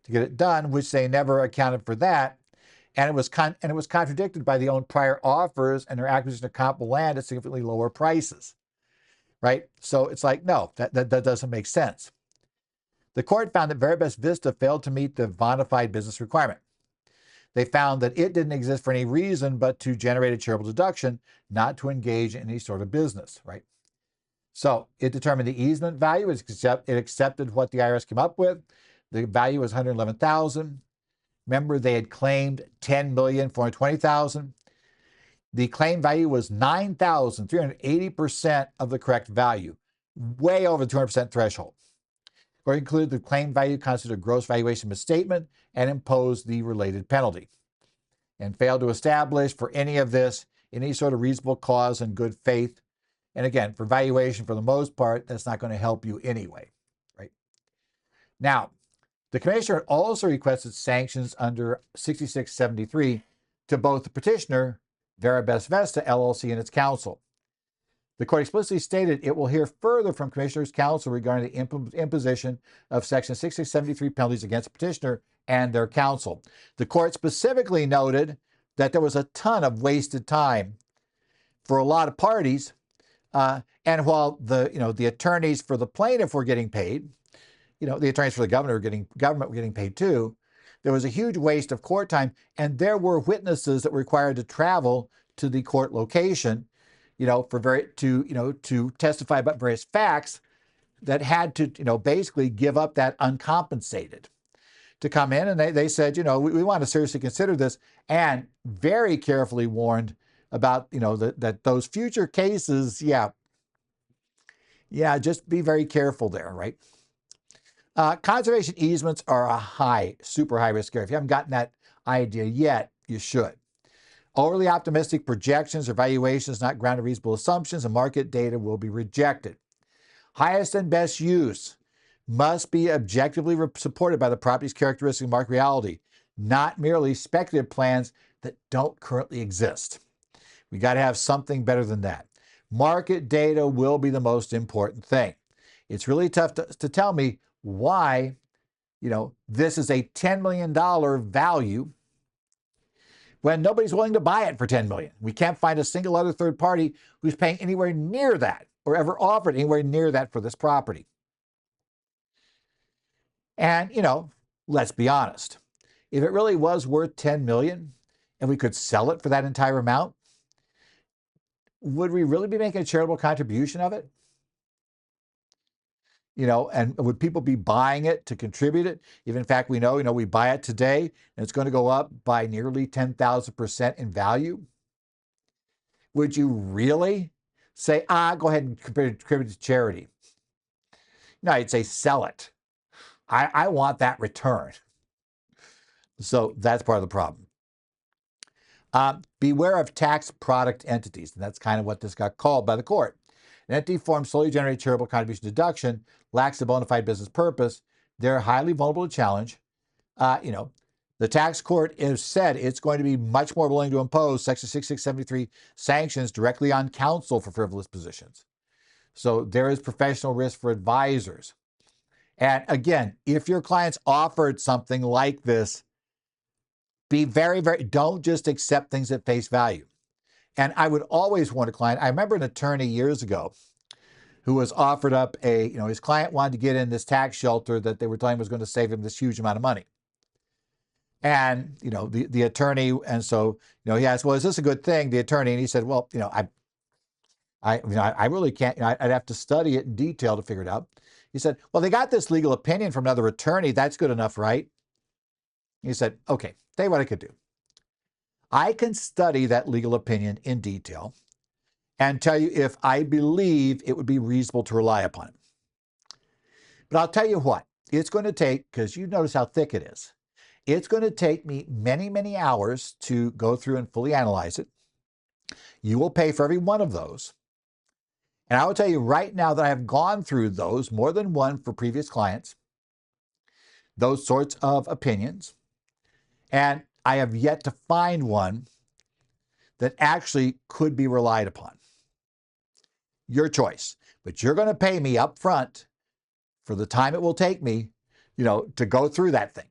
to get it done, which they never accounted for that. And it was contradicted by their own prior offers and their acquisition of comparable land at significantly lower prices, right? So it's like, no, that doesn't make sense. The court found that Veribest Vista failed to meet the bona fide business requirement. They found that it didn't exist for any reason but to generate a charitable deduction, not to engage in any sort of business, right? So it determined the easement value. It accepted what the IRS came up with. The value was $111,000. Remember, they had claimed $10,420,000. The claim value was 9,380% of the correct value, way over the 200% threshold. Or included the claim value constituted a gross valuation misstatement and imposed the related penalty, and failed to establish for any of this any sort of reasonable cause and good faith. And again, for valuation, for the most part, that's not going to help you anyway, right? Now, the commissioner also requested sanctions under 6673 to both the petitioner, Veribest Vesta LLC, and its counsel. The court explicitly stated it will hear further from Commissioner's counsel regarding the imposition of Section 6673 penalties against the petitioner and their counsel. The court specifically noted that there was a ton of wasted time for a lot of parties, and while the attorneys for the plaintiff were getting paid, the attorneys for the government were getting paid too, there was a huge waste of court time, and there were witnesses that were required to travel to the court location, to testify about various facts that had to, basically give up that uncompensated to come in. And they said, we want to seriously consider this, and very carefully warned about, that those future cases, just be very careful there, right? Conservation easements are a super high risk area. If you haven't gotten that idea yet, you should. Overly optimistic projections or valuations not grounded in reasonable assumptions and market data will be rejected. Highest and best use. must be objectively supported by the property's characteristic and market reality, not merely speculative plans that don't currently exist. We got to have something better than that. Market data will be the most important thing. It's really tough to tell me why, this is a $10 million value when nobody's willing to buy it for $10 million. We can't find a single other third party who's paying anywhere near that or ever offered anywhere near that for this property. And, let's be honest. If it really was worth $10 million and we could sell it for that entire amount, would we really be making a charitable contribution of it? And would people be buying it to contribute it? If in fact we know, we buy it today and it's going to go up by nearly 10,000% in value, would you really say, go ahead and contribute to charity? No, I'd say sell it. I want that return. So that's part of the problem. Beware of tax product entities. And that's kind of what this got called by the court. An entity formed solely to generate charitable contribution deduction, lacks a bona fide business purpose. They're highly vulnerable to challenge. The tax court has said it's going to be much more willing to impose Section 6673 sanctions directly on counsel for frivolous positions. So there is professional risk for advisors. And again, if your clients offered something like this, be very, don't just accept things at face value. And I would always warn a client. I remember an attorney years ago who was offered up his client wanted to get in this tax shelter that they were telling him was going to save him this huge amount of money. And, the attorney, and so, he asked, well, is this a good thing? The attorney, and he said, well, I really can't, I'd have to study it in detail to figure it out. He said, well, they got this legal opinion from another attorney. That's good enough, right? He said, okay, tell you what I could do. I can study that legal opinion in detail and tell you if I believe it would be reasonable to rely upon it. But I'll tell you what, it's going to take, because you notice how thick it is, it's going to take me many, many hours to go through and fully analyze it. You will pay for every one of those. And I will tell you right now that I have gone through those, more than one for previous clients, those sorts of opinions. And I have yet to find one that actually could be relied upon. Your choice. But you're going to pay me up front for the time it will take me, to go through that thing.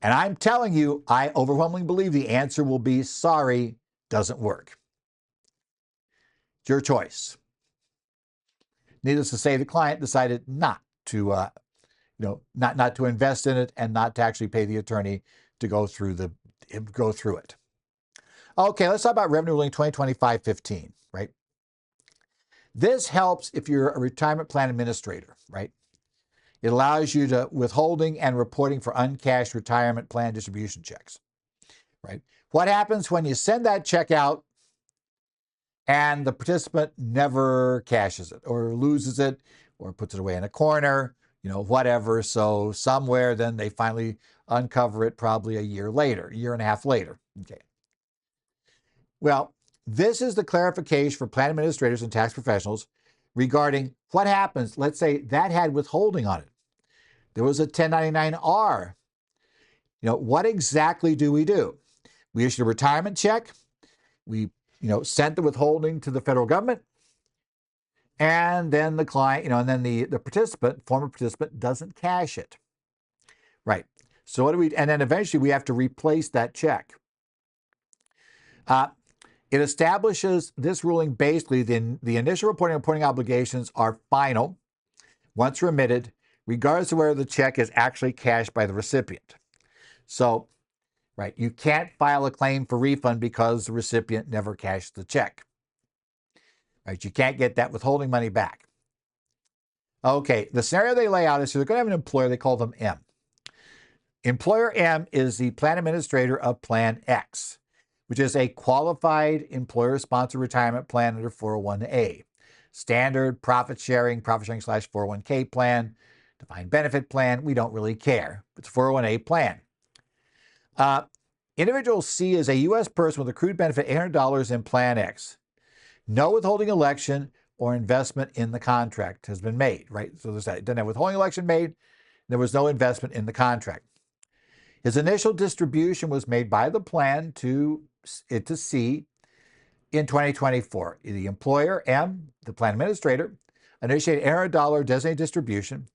And I'm telling you, I overwhelmingly believe the answer will be sorry, doesn't work. It's your choice. Needless to say, the client decided not to, not to invest in it and not to actually pay the attorney to go through it. Okay, let's talk about Revenue Ruling 2025-15, right? This helps if you're a retirement plan administrator, right? It allows you to withholding and reporting for uncashed retirement plan distribution checks, right? What happens when you send that check out and the participant never cashes it or loses it or puts it away in a corner, whatever. So somewhere then they finally uncover it probably a year and a half later. Okay. Well, this is the clarification for plan administrators and tax professionals regarding what happens. Let's say that had withholding on it. There was a 1099-R. What exactly do? We issued a retirement check. We, sent the withholding to the federal government. And then the client, and then the former participant doesn't cash it. Right. So what do we, and then eventually we have to replace that check. It establishes this ruling basically the initial reporting obligations are final once remitted, regardless of whether the check is actually cashed by the recipient. So, right, you can't file a claim for refund because the recipient never cashed the check. Right, you can't get that withholding money back. Okay, the scenario they lay out is they're going to have an employer, they call them M. Employer M is the plan administrator of Plan X, which is a qualified employer-sponsored retirement plan under 401A. Standard profit sharing / 401k plan, defined benefit plan, we don't really care. It's a 401A plan. Individual C is a U.S. person with accrued benefit $800 in Plan X. No withholding election or investment in the contract has been made, right? So there's that. It didn't have withholding election made. There was no investment in the contract. His initial distribution was made by the plan to C in 2024. The employer, M, the plan administrator, initiated $800 designated distribution.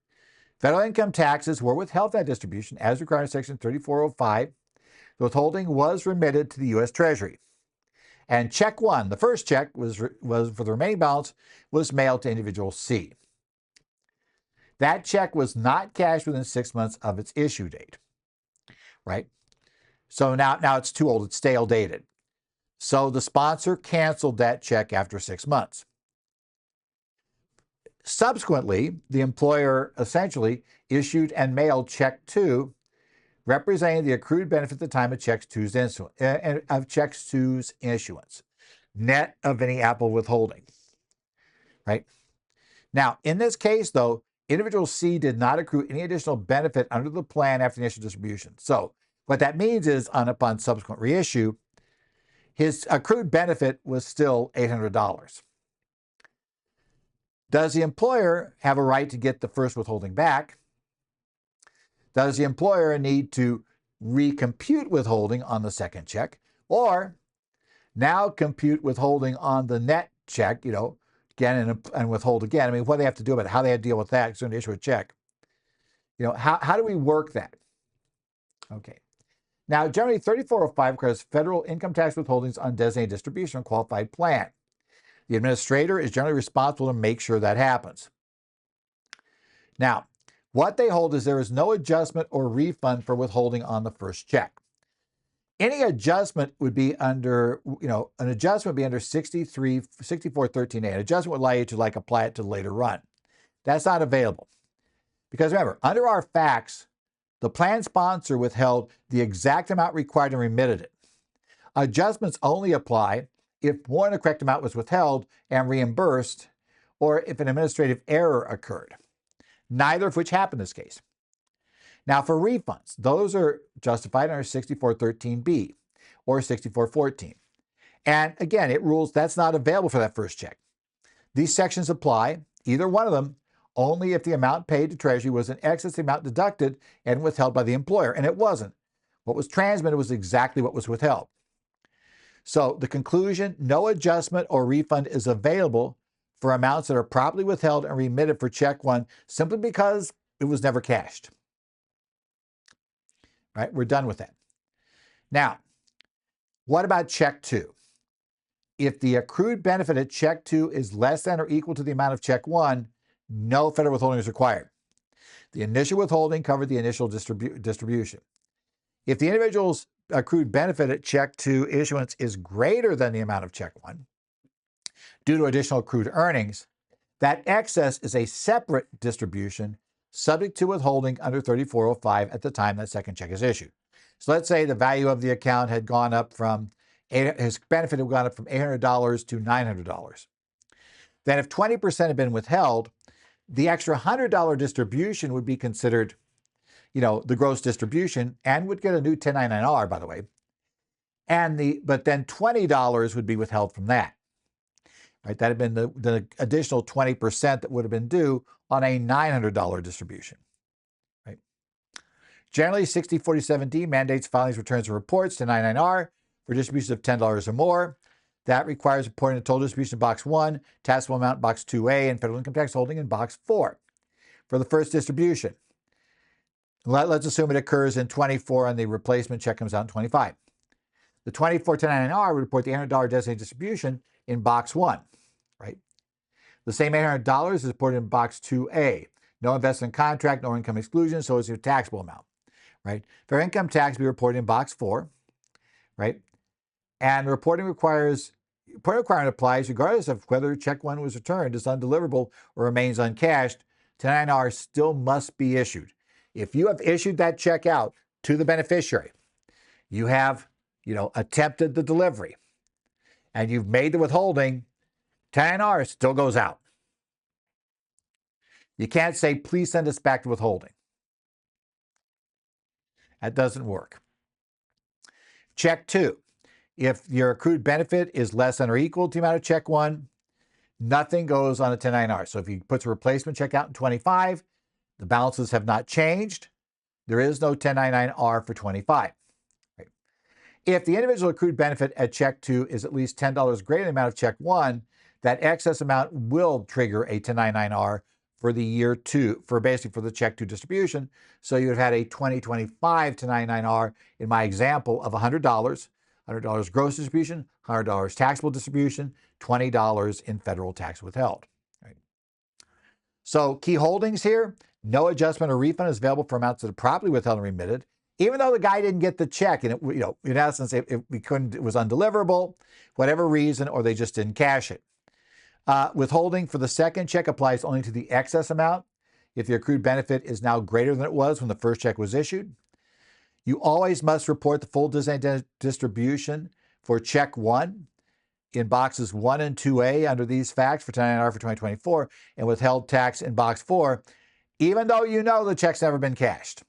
Federal income taxes were withheld from that distribution as required in Section 3405. The withholding was remitted to the U.S. Treasury. And check one, the first check was for the remaining balance, was mailed to individual C. That check was not cashed within 6 months of its issue date, right? So now it's too old, it's stale dated. So the sponsor canceled that check after 6 months. Subsequently, the employer essentially issued and mailed check 2, representing the accrued benefit at the time of check 2's issuance, net of any Apple withholding, right? Now, in this case, though, individual C did not accrue any additional benefit under the plan after the initial distribution. So what that means is, upon subsequent reissue, his accrued benefit was still $800. Does the employer have a right to get the first withholding back? Does the employer need to recompute withholding on the second check, or now compute withholding on the net check, again, and withhold again? I mean, what do they have to do about it? How they have to deal with that? It's going to issue a check. How do we work that? Okay. Now, generally, 3405 requires federal income tax withholdings on designated distribution or qualified plan. The administrator is generally responsible to make sure that happens. Now, what they hold is there is no adjustment or refund for withholding on the first check. Any adjustment would be under, an adjustment would be under 6413A. An adjustment would allow you to apply it to the later run. That's not available. Because remember, under our facts, the plan sponsor withheld the exact amount required and remitted it. Adjustments only apply if more than the correct amount was withheld and reimbursed, or if an administrative error occurred, neither of which happened in this case. Now, for refunds, those are justified under 6413B or 6414. And again, it rules that's not available for that first check. These sections apply, either one of them, only if the amount paid to Treasury was in excess of the amount deducted and withheld by the employer, and it wasn't. What was transmitted was exactly what was withheld. So the conclusion, no adjustment or refund is available for amounts that are properly withheld and remitted for check 1 simply because it was never cashed. Right? We're done with that. Now, what about check 2? If the accrued benefit at check 2 is less than or equal to the amount of check 1, no federal withholding is required. The initial withholding covered the initial distribution. If the individual's accrued benefit at check 2 issuance is greater than the amount of check 1 due to additional accrued earnings, that excess is a separate distribution subject to withholding under 3405 at the time that second check is issued. So let's say the value of the account had gone up from, his benefit had gone up from $800 to $900. Then if 20% had been withheld, the extra $100 distribution would be considered, the gross distribution, and would get a new 1099-R, by the way. But then $20 would be withheld from that. Right? That had been the additional 20% that would have been due on a $900 distribution. Right? Generally, 6047D mandates filings, returns, and reports to 1099-R for distributions of $10 or more. That requires reporting the total distribution in Box 1, taxable amount in Box 2A, and federal income tax holding in Box 4. For the first distribution, let's assume it occurs in 24 and the replacement check comes out in 25. The 24 1099-R would report the $800 designated distribution in Box 1, right? The same $800 is reported in Box 2A. No investment contract, no income exclusion, so it's your taxable amount, right? For income tax, be reported in Box 4, right? And reporting requirement applies regardless of whether check 1 was returned as undeliverable or remains uncashed. 1099-R still must be issued. If you have issued that check out to the beneficiary, you have, attempted the delivery, and you've made the withholding, 1099-R still goes out. You can't say, please send us back to withholding. That doesn't work. Check 2. If your accrued benefit is less than or equal to the amount of check 1, nothing goes on a 1099-R. So if he puts a replacement check out in 25, the balances have not changed. There is no 1099-R for 25. Right? If the individual accrued benefit at check 2 is at least $10 greater than the amount of check 1, that excess amount will trigger a 1099-R for the year 2, for the check 2 distribution. So you would have had a 2025 1099-R in my example of $100, $100 gross distribution, $100 taxable distribution, $20 in federal tax withheld. Right? So key holdings here, no adjustment or refund is available for amounts that are properly withheld and remitted, even though the guy didn't get the check, and in essence, it was undeliverable, whatever reason, or they just didn't cash it. Withholding for the second check applies only to the excess amount if the accrued benefit is now greater than it was when the first check was issued. You always must report the full designated distribution for check 1 in boxes 1 and 2A under these facts for 1099-R for 2024, and withheld tax in box 4, even though you know the check's never been cashed.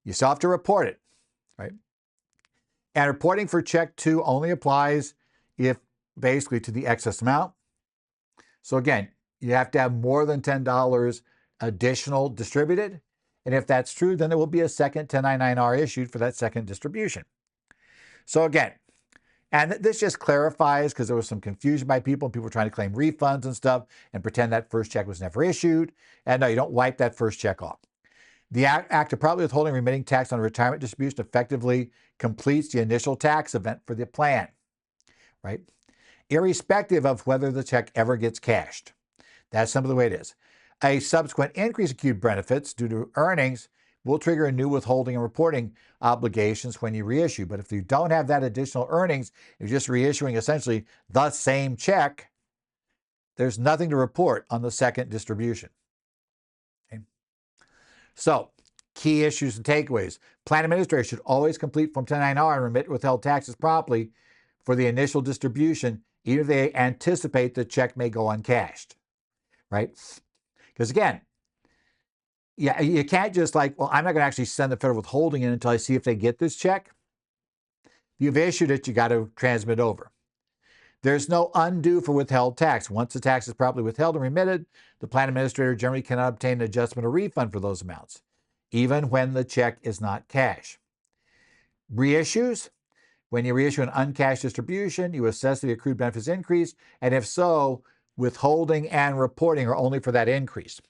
You still have to report it, right? And reporting for check 2 only applies if basically to the excess amount. So again, you have to have more than $10 additional distributed. And if that's true, then there will be a second 1099-R issued for that second distribution. So again, and this just clarifies, because there was some confusion by people, and people were trying to claim refunds and stuff and pretend that first check was never issued. And no, you don't wipe that first check off. The act of properly withholding remitting tax on a retirement distribution effectively completes the initial tax event for the plan, right? Irrespective of whether the check ever gets cashed. That's simply the way it is. A subsequent increase in accrued benefits due to earnings will trigger a new withholding and reporting obligations when you reissue. But if you don't have that additional earnings, you're just reissuing essentially the same check, there's nothing to report on the second distribution. Okay. So, key issues and takeaways. Plan administrators should always complete Form 1099-R and remit withheld taxes promptly for the initial distribution, even if they anticipate the check may go uncashed, right? Because again, yeah, you can't just well, I'm not going to actually send the federal withholding in until I see if they get this check. If you've issued it, you got to transmit over. There's no undo for withheld tax. Once the tax is properly withheld and remitted, the plan administrator generally cannot obtain an adjustment or refund for those amounts, even when the check is not cash. Reissues. When you reissue an uncashed distribution, you assess the accrued benefits increase, and if so, withholding and reporting are only for that increase.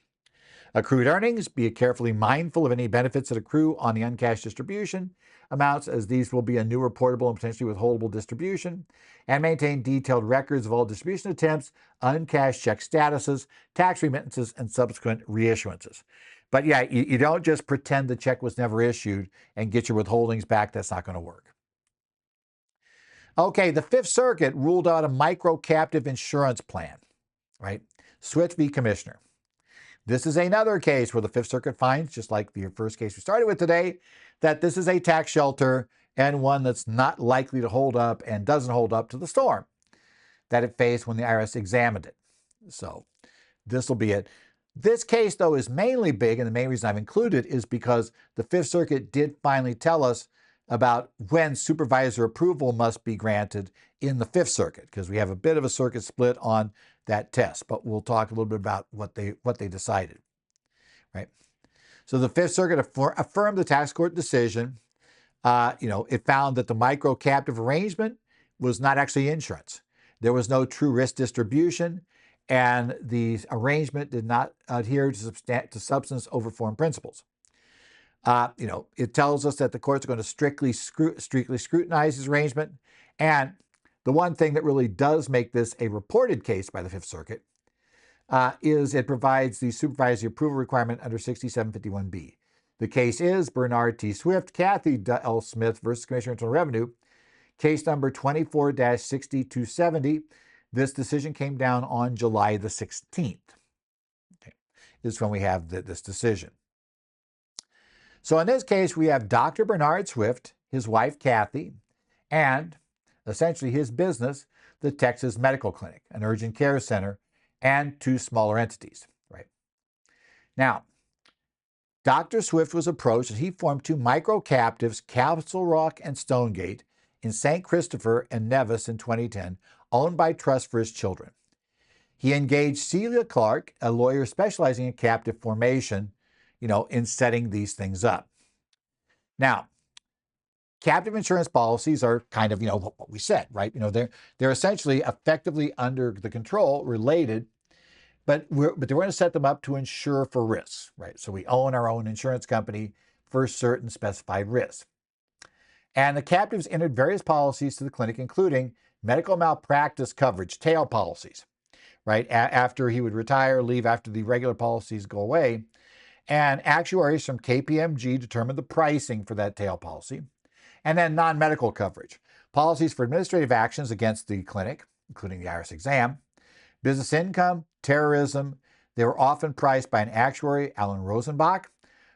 Accrued earnings, be carefully mindful of any benefits that accrue on the uncashed distribution amounts, as these will be a new reportable and potentially withholdable distribution, and maintain detailed records of all distribution attempts, uncashed check statuses, tax remittances, and subsequent reissuances. But yeah, you don't just pretend the check was never issued and get your withholdings back. That's not going to work. Okay, the Fifth Circuit ruled out a micro-captive insurance plan, right? Swift v. Commissioner. This is another case where the Fifth Circuit finds, just like the first case we started with today, that this is a tax shelter and one that's not likely to hold up and doesn't hold up to the storm that it faced when the IRS examined it. So this will be it. This case, though, is mainly big, and the main reason I've included is because the Fifth Circuit did finally tell us about when supervisor approval must be granted in the Fifth Circuit, because we have a bit of a circuit split on that test, but we'll talk a little bit about what they decided, right? So the Fifth Circuit affirmed the tax court decision. It found that the micro-captive arrangement was not actually insurance. There was no true risk distribution, and the arrangement did not adhere to substance over form principles. It tells us that the courts are going to strictly scrutinize this arrangement. And the one thing that really does make this a reported case by the Fifth Circuit is it provides the supervisory approval requirement under 6751B. The case is Bernard T. Swift, Kathy L. Smith versus Commissioner of Internal Revenue, case number 24-6270. This decision came down on July the 16th. Okay. This is when we have this decision. So in this case, we have Dr. Bernard Swift, his wife Kathy, and essentially his business, the Texas Medical Clinic, an urgent care center, and two smaller entities, right? Now, Dr. Swift was approached as he formed two micro-captives, Castle Rock and Stonegate, in St. Christopher and Nevis in 2010, owned by Trust for his children. He engaged Celia Clark, a lawyer specializing in captive formation, in setting these things up. Now, captive insurance policies are kind of, what we said, right? They're essentially effectively under the control, related, but they're going to set them up to insure for risks, right? So we own our own insurance company for certain specified risks. And the captives entered various policies to the clinic, including medical malpractice coverage, tail policies, right? After he would retire, leave after the regular policies go away. And actuaries from KPMG determined the pricing for that tail policy. And then non-medical coverage, policies for administrative actions against the clinic, including the IRS exam, business income, terrorism. They were often priced by an actuary, Alan Rosenbach,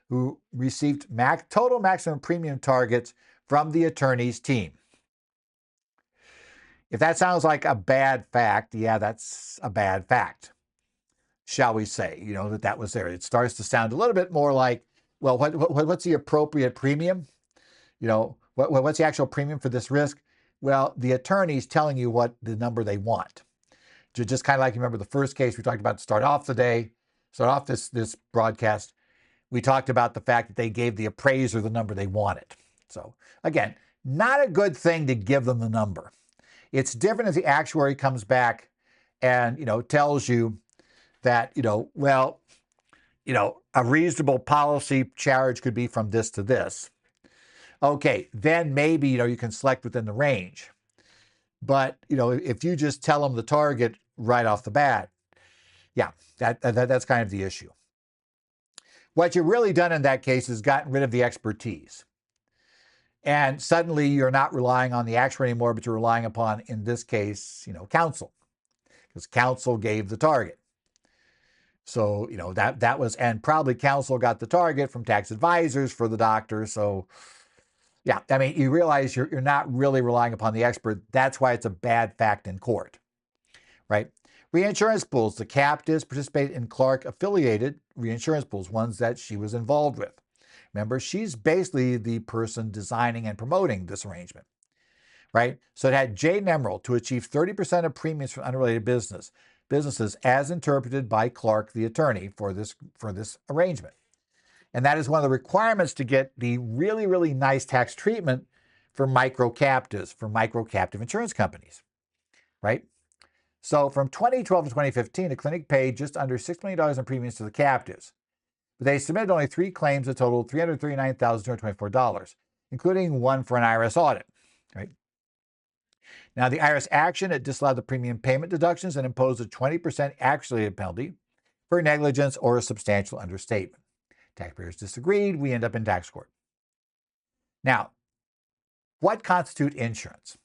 who received total maximum premium targets from the attorney's team. If that sounds like a bad fact, yeah, that's a bad fact, shall we say, that was there. It starts to sound a little bit more like, well, what's the appropriate premium? What's the actual premium for this risk? Well, the attorney's telling you what the number they want. Just kind of like, you remember the first case we talked about to start off this broadcast, we talked about the fact that they gave the appraiser the number they wanted. So again, not a good thing to give them the number. It's different if the actuary comes back and, tells you that, a reasonable policy charge could be from this to this. Okay, then maybe, you can select within the range. But, if you just tell them the target right off the bat, yeah, that's kind of the issue. What you've really done in that case is gotten rid of the expertise. And suddenly you're not relying on the actuary anymore, but you're relying upon, in this case, counsel. Because counsel gave the target. So, that was, and probably counsel got the target from tax advisors for the doctor. So, yeah, I mean, you realize you're not really relying upon the expert. That's why it's a bad fact in court, right? Reinsurance pools. The captives participate in Clark-affiliated reinsurance pools, ones that she was involved with. Remember, she's basically the person designing and promoting this arrangement, right? So it had Jane Emerald to achieve 30% of premiums from unrelated businesses as interpreted by Clark, the attorney, for this arrangement. And that is one of the requirements to get the really, really nice tax treatment for micro-captives, for micro-captive insurance companies, right? So from 2012 to 2015, the clinic paid just under $6 million in premiums to the captives. But they submitted only 3 claims that totaled $339,224, including one for an IRS audit, right? Now, the IRS action, it disallowed the premium payment deductions and imposed a 20% actuated penalty for negligence or a substantial understatement. Taxpayers disagreed. We end up in tax court. Now, what constitutes insurance?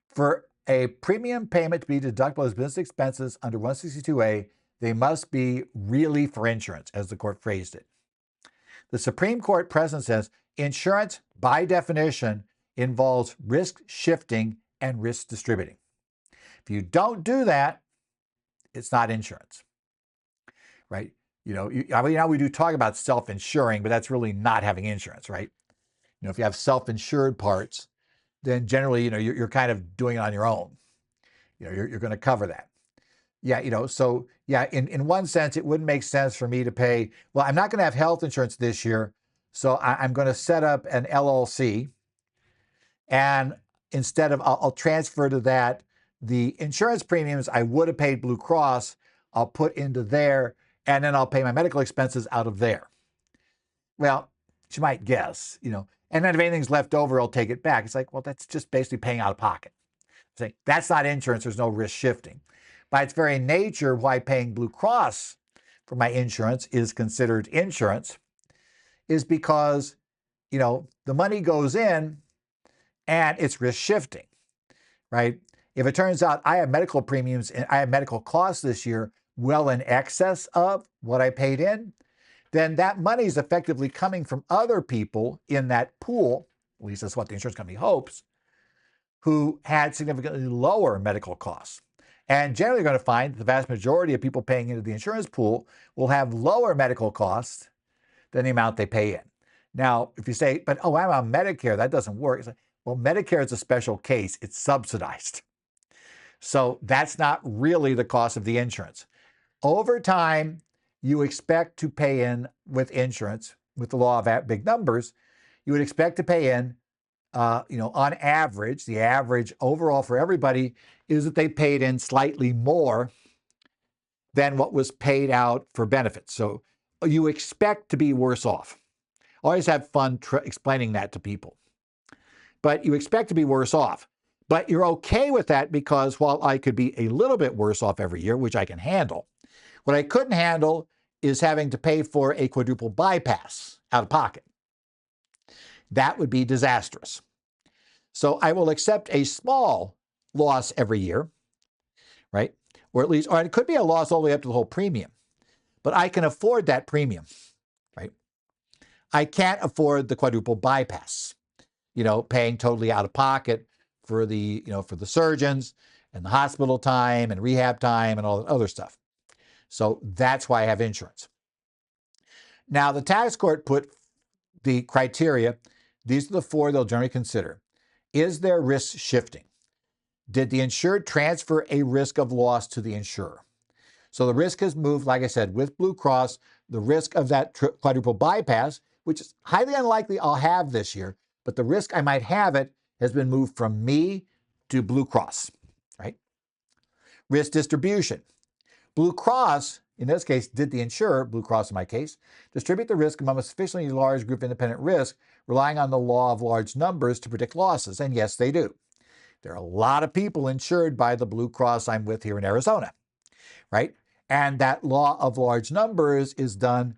For a premium payment to be deductible as business expenses under 162A, they must be really for insurance, as the court phrased it. The Supreme Court precedent says insurance, by definition, involves risk shifting and risk distributing. If you don't do that, it's not insurance, right? We do talk about self-insuring, but that's really not having insurance, right? If you have self-insured parts, then generally, you're kind of doing it on your own. You're going to cover that. Yeah, so yeah, in one sense, it wouldn't make sense for me to pay, well, I'm not going to have health insurance this year, so I'm going to set up an LLC, and instead of, I'll transfer to that the insurance premiums I would have paid Blue Cross, I'll put into there, and then I'll pay my medical expenses out of there. Well, you might guess, and then if anything's left over, I'll take it back. It's like, well, that's just basically paying out of pocket. It's like, that's not insurance. There's no risk shifting. By its very nature, why paying Blue Cross for my insurance is considered insurance is because, the money goes in and it's risk shifting, right? If it turns out I have medical premiums and I have medical costs this year well in excess of what I paid in, then that money is effectively coming from other people in that pool, at least that's what the insurance company hopes, who had significantly lower medical costs. And generally you're going to find the vast majority of people paying into the insurance pool will have lower medical costs than the amount they pay in. Now, if you say, but I'm on Medicare, that doesn't work. It's like, well, Medicare is a special case. It's subsidized. So that's not really the cost of the insurance. Over time, you expect to pay in with insurance, with the law of big numbers, you would expect to pay in, on average, the average overall for everybody is that they paid in slightly more than what was paid out for benefits. So you expect to be worse off. Always have fun explaining that to people. But you expect to be worse off. But you're okay with that because while I could be a little bit worse off every year, which I can handle, what I couldn't handle is having to pay for a quadruple bypass out of pocket. That would be disastrous. So I will accept a small loss every year, right? Or it could be a loss all the way up to the whole premium. But I can afford that premium, right? I can't afford the quadruple bypass, paying totally out of pocket for the surgeons and the hospital time and rehab time and all that other stuff. So that's why I have insurance. Now, the tax court put the criteria. These are the 4 they'll generally consider. Is there risk shifting? Did the insured transfer a risk of loss to the insurer? So the risk has moved, like I said, with Blue Cross, the risk of that quadruple bypass, which is highly unlikely I'll have this year, but the risk I might have it has been moved from me to Blue Cross, right? Risk distribution. Blue Cross, in this case, did the insurer, Blue Cross in my case, distribute the risk among a sufficiently large group of independent risk, relying on the law of large numbers to predict losses? And yes, they do. There are a lot of people insured by the Blue Cross I'm with here in Arizona, right? And that law of large numbers is done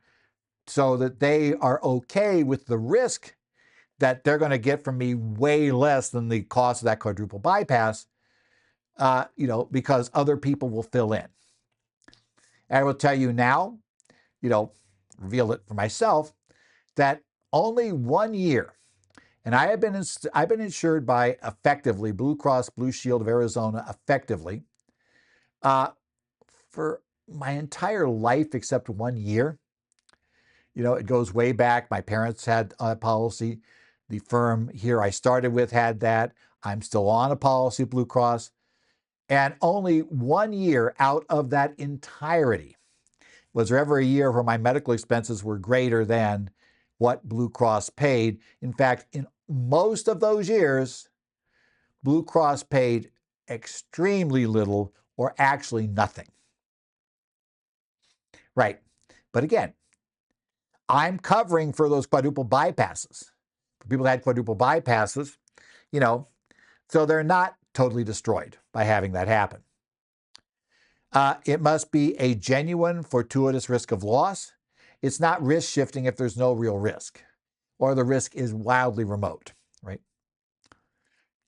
so that they are okay with the risk that they're going to get from me way less than the cost of that quadruple bypass, because other people will fill in. And I will tell you now, reveal it for myself, that only 1 year, and I've been insured by effectively Blue Cross Blue Shield of Arizona effectively for my entire life except 1 year. It goes way back. My parents had a policy. The firm here I started with had that. I'm still on a policy with Blue Cross. And only 1 year out of that entirety was there ever a year where my medical expenses were greater than what Blue Cross paid. In fact, in most of those years, Blue Cross paid extremely little or actually nothing. Right. But again, I'm covering for those quadruple bypasses. For people that had quadruple bypasses, so they're not totally destroyed by having that happen. It must be a genuine fortuitous risk of loss. It's not risk shifting if there's no real risk or the risk is wildly remote, right?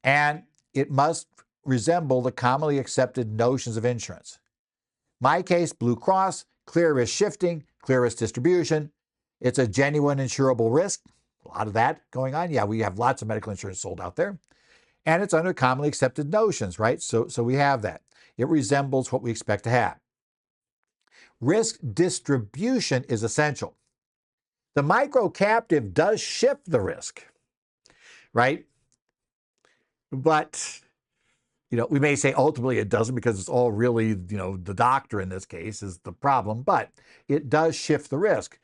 And it must resemble the commonly accepted notions of insurance. My case, Blue Cross, clear risk shifting, clear risk distribution. It's a genuine insurable risk. A lot of that going on. Yeah, we have lots of medical insurance sold out there. And it's under commonly accepted notions, right? So we have that. It resembles what we expect to have. Risk distribution is essential. The micro-captive does shift the risk, right? But, we may say ultimately it doesn't because it's all really, the doctor in this case is the problem, but it does shift the risk.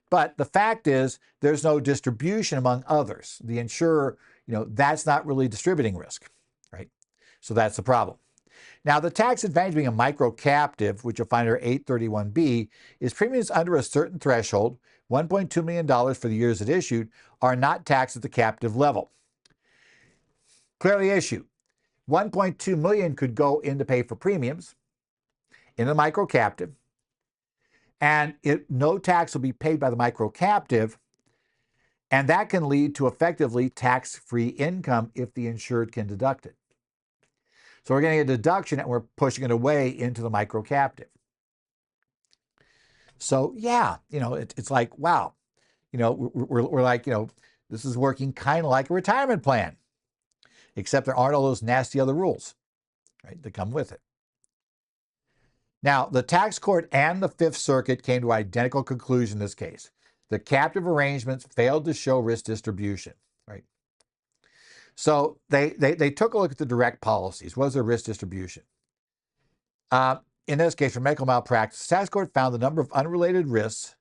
But the fact is there's no distribution among others. The insurer, that's not really distributing risk, right? So that's the problem. Now, the tax advantage being a micro-captive, which you'll find under 831B, is premiums under a certain threshold, $1.2 million for the years it issued, are not taxed at the captive level. Clearly issue. $1.2 million could go in to pay for premiums in a micro-captive, and no tax will be paid by the micro-captive, and that can lead to effectively tax-free income if the insured can deduct it. So we're getting a deduction and we're pushing it away into the micro-captive. So yeah, it's like, wow, we're like, this is working kind of like a retirement plan, except there aren't all those nasty other rules, right, that come with it. Now, the tax court and the Fifth Circuit came to an identical conclusion in this case. The captive arrangements failed to show risk distribution, right? So they took a look at the direct policies. What is their risk distribution? In this case, for medical malpractice, the tax court found the number of unrelated risks,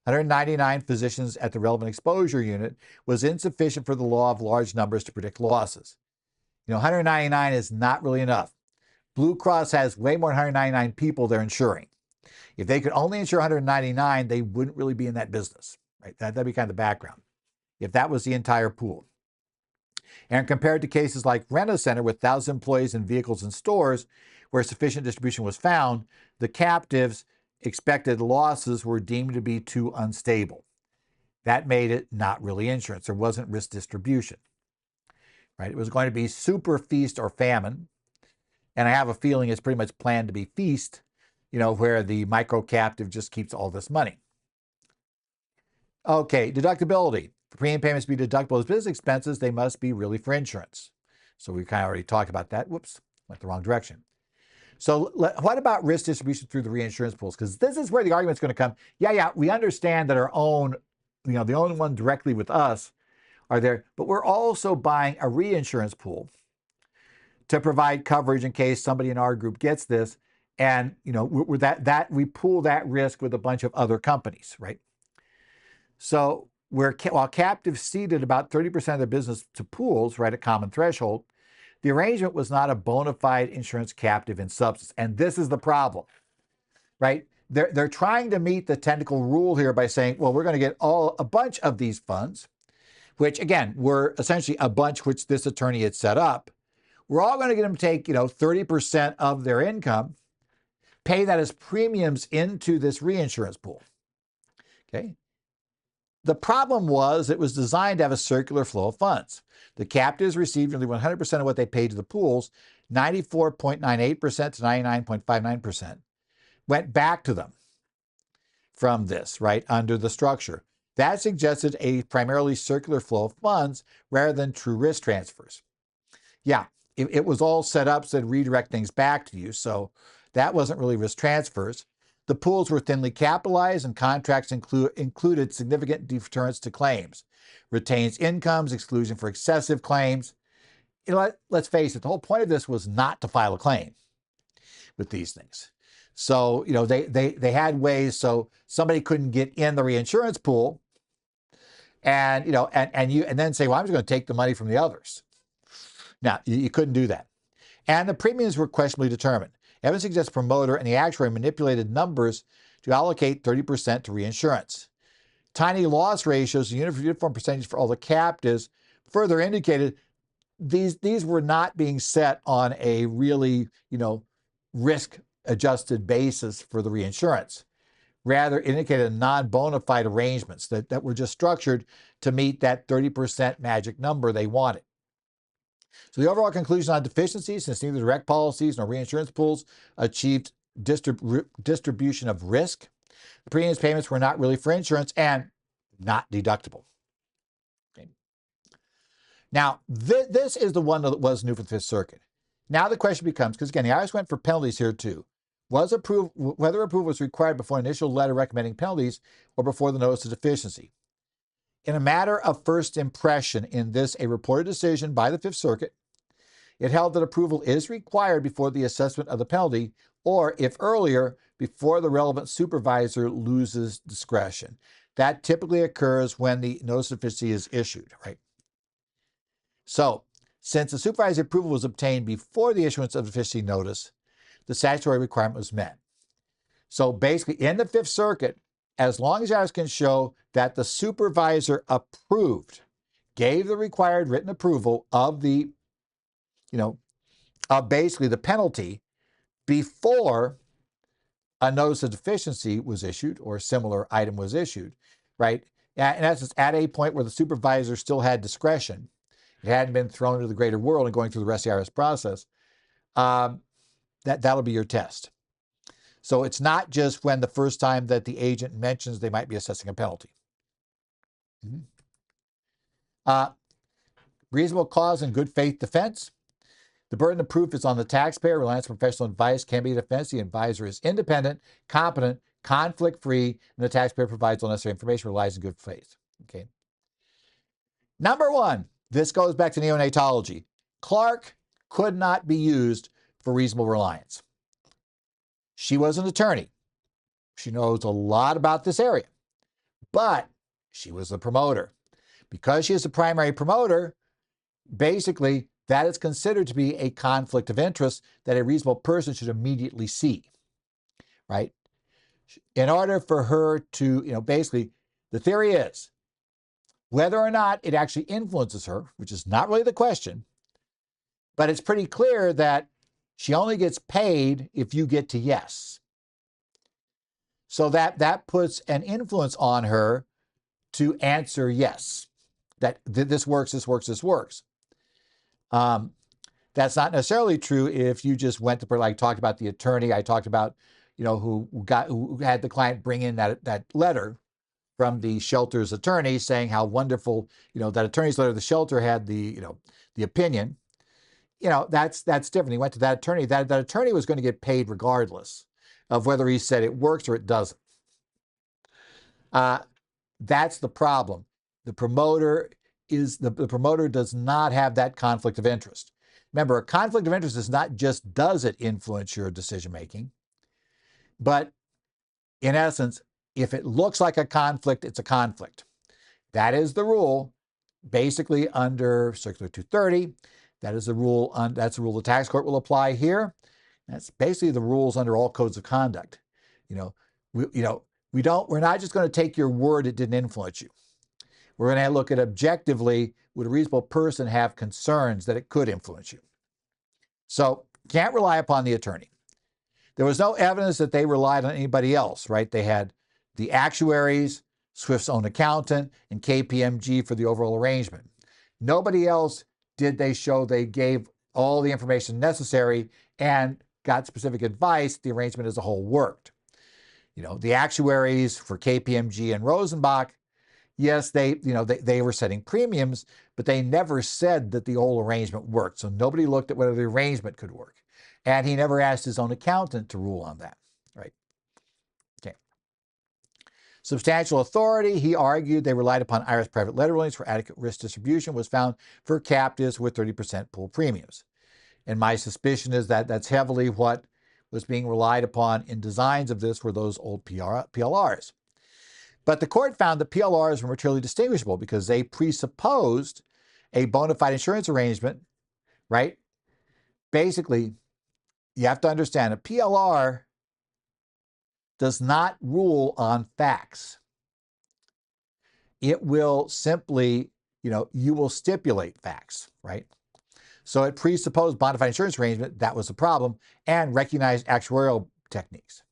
199 physicians at the relevant exposure unit, was insufficient for the law of large numbers to predict losses. 199 is not really enough. Blue Cross has way more than 199 people they're insuring. If they could only insure 199, they wouldn't really be in that business, right? That'd be kind of the background, if that was the entire pool. And compared to cases like Rent-A-Center with 1,000 employees and vehicles and stores, where sufficient distribution was found, the captives' expected losses were deemed to be too unstable. That made it not really insurance. There wasn't risk distribution, right? It was going to be super feast or famine. And I have a feeling it's pretty much planned to be feast, where the micro captive just keeps all this money. Okay, deductibility. For premium payments to be deductible as business expenses, they must be really for insurance. So we kind of already talked about that. Whoops, went the wrong direction. So what about risk distribution through the reinsurance pools? Because this is where the argument's going to come. Yeah, we understand that our own, the only one directly with us are there, but we're also buying a reinsurance pool to provide coverage in case somebody in our group gets this. And, we pool that risk with a bunch of other companies, right? So while captives ceded about 30% of their business to pools, right, at common threshold, the arrangement was not a bona fide insurance captive in substance. And this is the problem, right? They're trying to meet the technical rule here by saying, well, we're going to get a bunch of these funds, which again, were essentially a bunch which this attorney had set up. We're all going to get them to take, 30% of their income, pay that as premiums into this reinsurance pool. Okay. The problem was it was designed to have a circular flow of funds. The captives received nearly 100% of what they paid to the pools, 94.98% to 99.59%, went back to them from this, right, under the structure. That suggested a primarily circular flow of funds rather than true risk transfers. Yeah, it was all set up so to redirect things back to you, so that wasn't really risk transfers. The pools were thinly capitalized and contracts included significant deterrence to claims. Retains incomes, exclusion for excessive claims. Let's face it, the whole point of this was not to file a claim with these things. So, they had ways so somebody couldn't get in the reinsurance pool and, and then say, well, I'm just going to take the money from the others. Now, you couldn't do that. And the premiums were questionably determined. Evidence suggests the promoter and the actuary manipulated numbers to allocate 30% to reinsurance. Tiny loss ratios, uniform percentage for all the captives, further indicated these were not being set on a really, risk-adjusted basis for the reinsurance. Rather, indicated non-bona fide arrangements that were just structured to meet that 30% magic number they wanted. So the overall conclusion on deficiencies, since neither direct policies nor reinsurance pools achieved distribution of risk, the premiums payments were not really for insurance and not deductible. Okay. Now, this is the one that was new for the Fifth Circuit. Now the question becomes, because again, the IRS went for penalties here too. Whether approval was required before an initial letter recommending penalties or before the notice of deficiency. In a matter of first impression in this, a reported decision by the Fifth Circuit, it held that approval is required before the assessment of the penalty, or if earlier, before the relevant supervisor loses discretion. That typically occurs when the notice of deficiency is issued, right? So, since the supervisory approval was obtained before the issuance of the deficiency notice, the statutory requirement was met. So basically, in the Fifth Circuit, as long as IRS can show that the supervisor approved, gave the required written approval of the, of basically the penalty before a notice of deficiency was issued or a similar item was issued, right? In essence, at a point where the supervisor still had discretion, it hadn't been thrown into the greater world and going through the rest of the IRS process, that'll be your test. So it's not just when the first time that the agent mentions they might be assessing a penalty. Reasonable cause and good faith defense. The burden of proof is on the taxpayer. Reliance on professional advice can be a defense. The advisor is independent, competent, conflict-free, and the taxpayer provides all necessary information, relies in good faith. Okay. Number one, this goes back to neonatology. Clark could not be used for reasonable reliance. She was an attorney. She knows a lot about this area, but she was the promoter. Because she is the primary promoter, basically, that is considered to be a conflict of interest that a reasonable person should immediately see, right? In order for her to, basically, the theory is whether or not it actually influences her, which is not really the question, but it's pretty clear that she only gets paid if you get to yes. So that puts an influence on her to answer yes, that this works, this works, this works. That's not necessarily true if you just went to, like, talked about the attorney. I talked about, who had the client bring in that letter from the shelter's attorney saying how wonderful, that attorney's letter, the shelter had the opinion. That's different. He went to that attorney. That attorney was going to get paid regardless of whether he said it works or it doesn't. That's the problem. The promoter does not have that conflict of interest. Remember, a conflict of interest is not just does it influence your decision making, but in essence, if it looks like a conflict, it's a conflict. That is the rule, basically under Circular 230. That is the rule. That's the rule the tax court will apply here. That's basically the rules under all codes of conduct. We're not just going to take your word it didn't influence you. We're going to look at objectively, would a reasonable person have concerns that it could influence you? So can't rely upon the attorney. There was no evidence that they relied on anybody else, right? They had the actuaries, Swift's own accountant, and KPMG for the overall arrangement. Nobody else did they show they gave all the information necessary and got specific advice the arrangement as a whole worked. The actuaries for KPMG and Rosenbach, yes, they were setting premiums, but they never said that the whole arrangement worked. So nobody looked at whether the arrangement could work. And he never asked his own accountant to rule on that, right? Okay. Substantial authority, he argued they relied upon IRS private letter rulings for adequate risk distribution was found for captives with 30% pool premiums. And my suspicion is that that's heavily what was being relied upon in designs of this were those old PLRs. But the court found that PLRs were materially distinguishable because they presupposed a bona fide insurance arrangement, right? Basically, you have to understand a PLR does not rule on facts. It will simply, you will stipulate facts, right? So it presupposed bona fide insurance arrangement, that was the problem, and recognized actuarial techniques.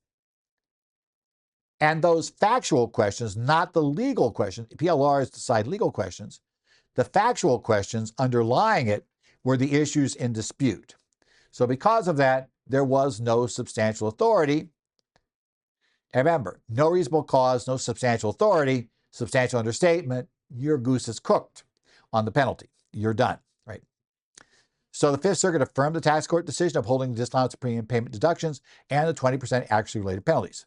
And those factual questions, not the legal questions, PLRs decide legal questions, the factual questions underlying it were the issues in dispute. So because of that, there was no substantial authority. And remember, no reasonable cause, no substantial authority, substantial understatement, your goose is cooked on the penalty. You're done, right? So the Fifth Circuit affirmed the tax court decision upholding the disallowance of premium payment deductions and the 20% actually related penalties.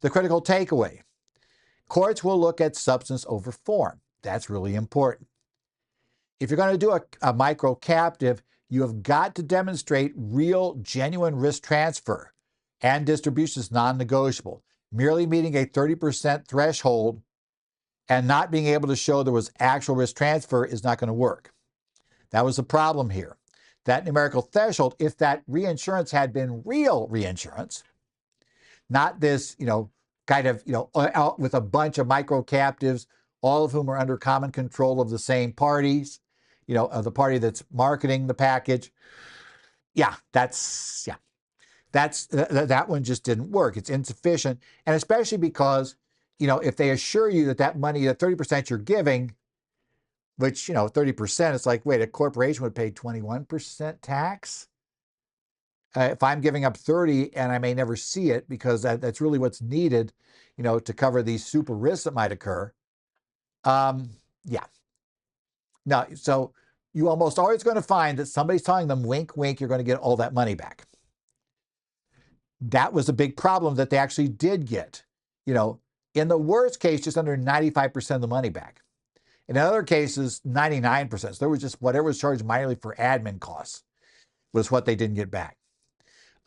The critical takeaway, courts will look at substance over form. That's really important. If you're going to do a micro captive, you have got to demonstrate real, genuine risk transfer and distribution is non-negotiable. Merely meeting a 30% threshold and not being able to show there was actual risk transfer is not going to work. That was the problem here. That numerical threshold, if that reinsurance had been real reinsurance, not this, out with a bunch of micro captives, all of whom are under common control of the same parties, of the party that's marketing the package. That one just didn't work. It's insufficient. And especially because, if they assure you that money, that 30% you're giving, which, 30%, it's like, wait, a corporation would pay 21% tax? If I'm giving up 30 and I may never see it because that's really what's needed, to cover these super risks that might occur. No, so you almost always going to find that somebody's telling them, wink, wink, you're going to get all that money back. That was a big problem that they actually did get. In the worst case, just under 95% of the money back. In other cases, 99%. So there was just whatever was charged minorly for admin costs was what they didn't get back.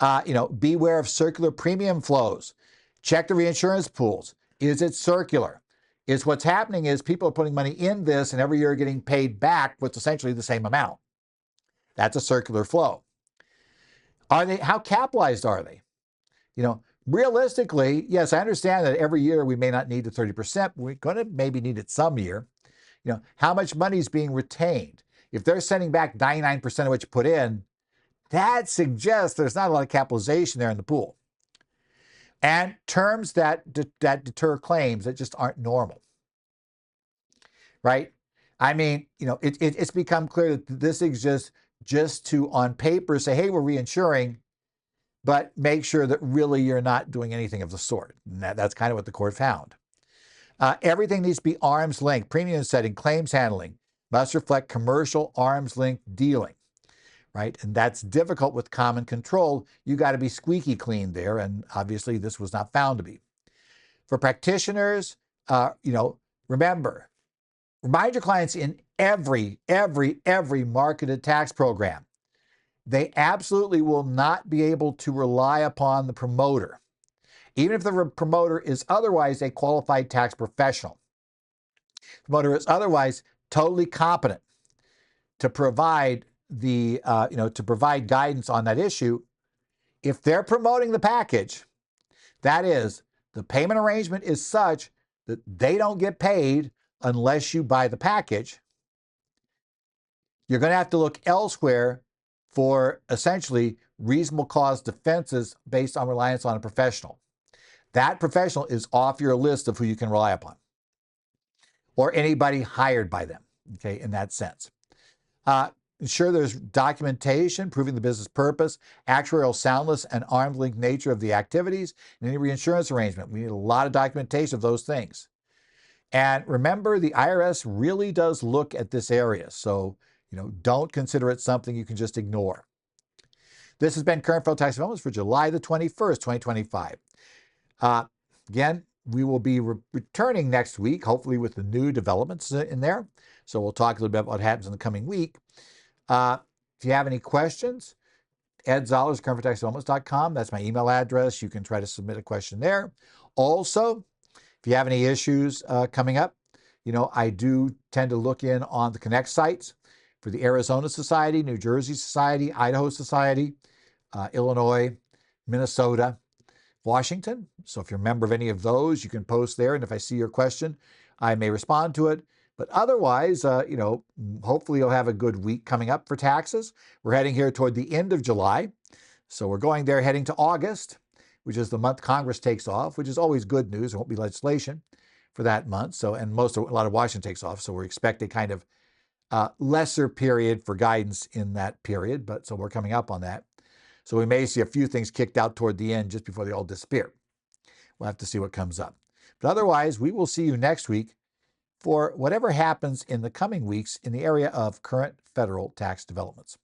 Beware of circular premium flows. Check the reinsurance pools. Is it circular? What's happening is people are putting money in this and every year getting paid back what's essentially the same amount. That's a circular flow. How capitalized are they? Realistically, yes, I understand that every year we may not need the 30%. We're going to maybe need it some year. How much money is being retained? If they're sending back 99% of what you put in, that suggests there's not a lot of capitalization there in the pool. And terms that deter claims that just aren't normal, right? I mean, it's become clear that this exists just to, on paper, say, hey, we're reinsuring, but make sure that really you're not doing anything of the sort. And that's kind of what the court found. Everything needs to be arm's length. Premium setting, claims handling must reflect commercial arm's length dealing, right? And that's difficult with common control. You got to be squeaky clean there, and obviously this was not found to be. For practitioners, remember, remind your clients in every marketed tax program, they absolutely will not be able to rely upon the promoter, even if the promoter is otherwise a qualified tax professional. The promoter is otherwise totally competent to provide provide guidance on that issue. If they're promoting the package, that is, the payment arrangement is such that they don't get paid unless you buy the package, you're going to have to look elsewhere for essentially reasonable cause defenses based on reliance on a professional. That professional is off your list of who you can rely upon, or anybody hired by them, okay, in that sense. Ensure there's documentation proving the business purpose, actuarial soundness, and arm's length nature of the activities in any reinsurance arrangement. We need a lot of documentation of those things. And remember, the IRS really does look at this area, so don't consider it something you can just ignore. This has been Current Federal Tax Developments for July the 21st, 2025. Again, we will be returning next week, hopefully with the new developments in there. So we'll talk a little bit about what happens in the coming week. If you have any questions, Ed Zollers, currentfederaltaxdevelopments.com. That's my email address. You can try to submit a question there. Also, if you have any issues coming up, I do tend to look in on the Connect sites for the Arizona Society, New Jersey Society, Idaho Society, Illinois, Minnesota, Washington. So if you're a member of any of those, you can post there. And if I see your question, I may respond to it. But otherwise, hopefully you'll have a good week coming up for taxes. We're heading here toward the end of July. So we're going there heading to August, which is the month Congress takes off, which is always good news. There won't be legislation for that month. So, and a lot of Washington takes off. So we expect a kind of lesser period for guidance in that period. But so we're coming up on that. So we may see a few things kicked out toward the end just before they all disappear. We'll have to see what comes up. But otherwise, we will see you next week for whatever happens in the coming weeks in the area of current federal tax developments.